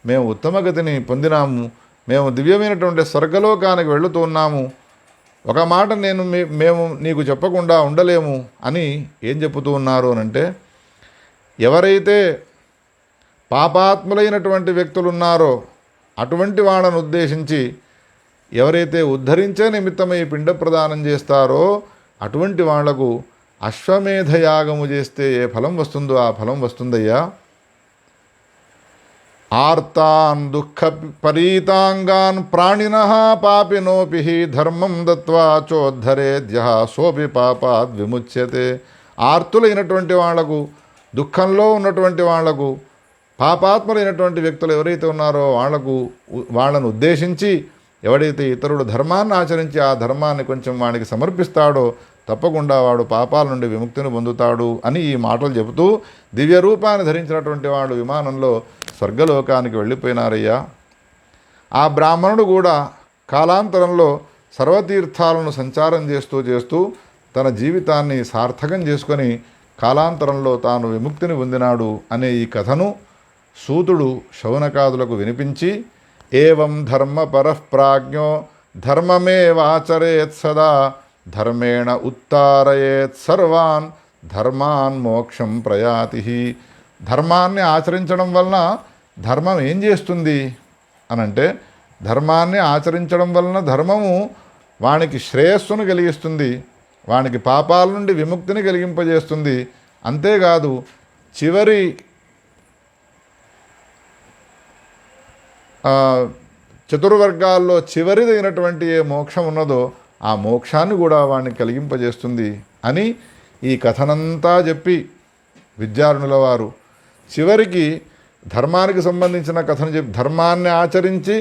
Speaker 1: మేము ఉత్తమగతిని పొందినాము, మేము దివ్యమైనటువంటి స్వర్గలోకానికి వెళుతున్నాము. ఒక మాట మేము నీకు చెప్పకుండా ఉండలేము అని ఏం చెబుతూ ఉన్నారు అనంటే, ఎవరైతే పాపాత్ములైనటువంటి వ్యక్తులు ఉన్నారో అటువంటి వాళ్ళను ఉద్దేశించి ఎవరైతే ఉద్ధరించే నిమిత్తమై పిండ ప్రదానం చేస్తారో అటువంటి వాళ్లకు అశ్వమేధయాగము చేస్తే ఏ ఫలం వస్తుందో ఆ ఫలం వస్తుందయ్యా. ఆర్తాన్ దుఃఖ పరీతాంగాన్ ప్రాణినః పాపినోపి ధర్మం దత్వా చోద్ధరేద్యః సోపి పాపాద్ విముచ్యతే. ఆర్తులైనటువంటి వాళ్లకు, దుఃఖంలో ఉన్నటువంటి వాళ్లకు, పాపాత్ములైనటువంటి వ్యక్తులు ఎవరైతే ఉన్నారో వాళ్ళను ఉద్దేశించి ఎవడైతే ఇతరుడు ధర్మాన్ని ఆచరించి ఆ ధర్మాన్ని కొంచెం వానికి సమర్పిస్తాడో తప్పకుండా వాడు పాపాల నుండి విముక్తిని పొందుతాడు అని ఈ మాటలు చెబుతూ దివ్య రూపాన్ని ధరించినటువంటి వాడు విమానంలో స్వర్గలోకానికి వెళ్ళిపోయినారయ్యా. ఆ బ్రాహ్మణుడు కూడా కాలాంతరంలో సర్వతీర్థాలను సంచారం చేస్తూ తన జీవితాన్ని సార్థకం చేసుకొని కాలాంతరంలో తాను విముక్తిని పొందినాడు అనే ఈ కథను సూతుడు శౌనకాదులకు వినిపించి, ఏవం ధర్మపరః ప్రాజ్ఞో ధర్మమేవాచరేత్ సదా ధర్మేణ ఉత్తారయేత్ సర్వాన్ ధర్మాన్ మోక్షం ప్రయాతి. ధర్మాన్ని ఆచరించడం వలన ధర్మం ఏం చేస్తుంది అనంటే, ధర్మాన్ని ఆచరించడం వలన ధర్మము వానికి శ్రేయస్సును కలిగిస్తుంది, వానికి పాపాల నుండి విముక్తిని కలిగింపజేస్తుంది. అంతేకాదు చివరి చతుర్వర్గాల్లో చివరిదైనటువంటి ఏ మోక్షం ఉన్నదో ఆ మోక్షాన్ని కూడా వాడిని కలిగింపజేస్తుంది అని ఈ కథనంతా చెప్పి విద్యారణుల వారు చివరికి ధర్మానికి సంబంధించిన కథను చెప్పి ధర్మాన్ని ఆచరించి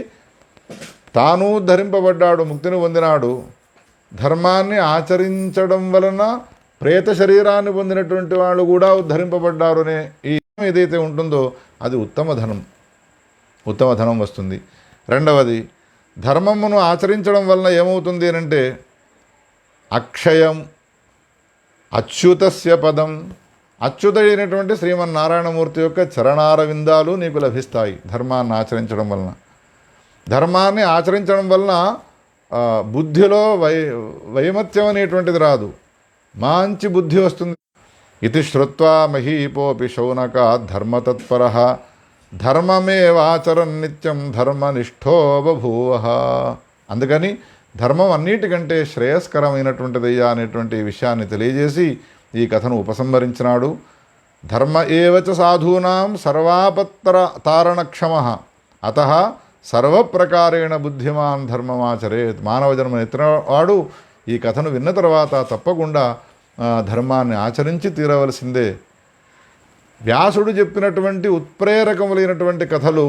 Speaker 1: తాను ధరింపబడ్డాడు, ముక్తిని పొందినాడు. ధర్మాన్ని ఆచరించడం వలన ప్రేత శరీరాన్ని పొందినటువంటి వాళ్ళు కూడా ఉద్ధరింపబడ్డారు అనే ఈ ఏదైతే ఉంటుందో అది ఉత్తమ ధనం వస్తుంది. రెండవది, ధర్మమును ఆచరించడం వలన ఏమవుతుంది అంటే అక్షయం అచ్యుతస్య పదం, అచ్యుతైనటువంటి శ్రీమన్నారాయణమూర్తి యొక్క చరణారవిందాలు నీకు లభిస్తాయి ధర్మాన్ని ఆచరించడం వలన. ధర్మాన్ని ఆచరించడం వలన బుద్ధిలో వైమత్యం అనేటువంటిది రాదు, మంచి బుద్ధి వస్తుంది. ఇది శ్రుత్వా మహీపోపి శౌనక ధర్మతత్పర ధర్మమేవాచరన్ నిత్యం ధర్మనిష్ఠో బభూవ. అందుకని ధర్మం అన్నిటికంటే శ్రేయస్కరమైనటువంటిదయ్యా అనేటువంటి విషయాన్ని తెలియజేసి ఈ కథను ఉపసంహరించినాడు. ధర్మ ఏవచ సాధూనాం సర్వాపత్తర తారణక్షమ అతః సర్వప్రకారేణ బుద్ధిమాన్ ధర్మమాచరేత్. మానవ జన్మ ఎత్తినవాడు ఈ కథను విన్న తర్వాత తప్పకుండా ధర్మాన్ని ఆచరించి తీరవలసిందే. వ్యాసుడు చెప్పినటువంటి ఉత్ప్రేరకములైనటువంటి కథలు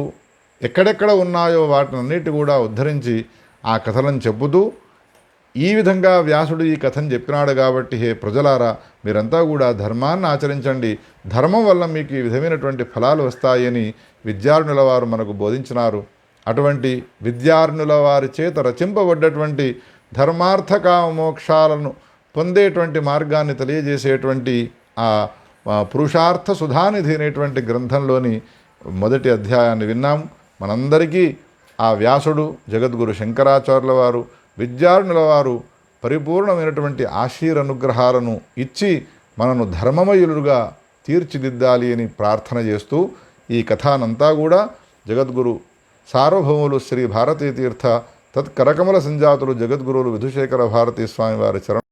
Speaker 1: ఎక్కడెక్కడ ఉన్నాయో వాటినన్నిటి కూడా ఉద్ధరించి ఆ కథలను చెబుతూ ఈ విధంగా వ్యాసుడు ఈ కథను చెప్పినాడు కాబట్టి హే ప్రజలారా, మీరంతా కూడా ధర్మాన్ని ఆచరించండి, ధర్మం వల్ల మీకు ఈ విధమైనటువంటి ఫలాలు వస్తాయని విద్యార్థుల వారు మనకు బోధించినారు. అటువంటి విద్యార్థుల వారి చేత రచింపబడ్డటువంటి ధర్మార్థ కామ మోక్షాలను పొందేటువంటి మార్గాన్ని తెలియజేసేటువంటి ఆ పురుషార్థ సుధానిధి అనేటువంటి గ్రంథంలోని మొదటి అధ్యాయాన్ని విన్నాం. మనందరికీ ఆ వ్యాసుడు, జగద్గురు శంకరాచార్యుల వారు, విద్యార్థుల వారు పరిపూర్ణమైనటువంటి ఆశీరనుగ్రహాలను ఇచ్చి మనను ధర్మమయులుగా తీర్చిదిద్దాలి అని ప్రార్థన చేస్తూ ఈ కథానంతా కూడా జగద్గురు సార్వభౌములు శ్రీ భారతీ తీర్థ తత్కరకమల సంజాతులు జగద్గురువులు విధుశేఖర భారతీ స్వామి వారి చరణ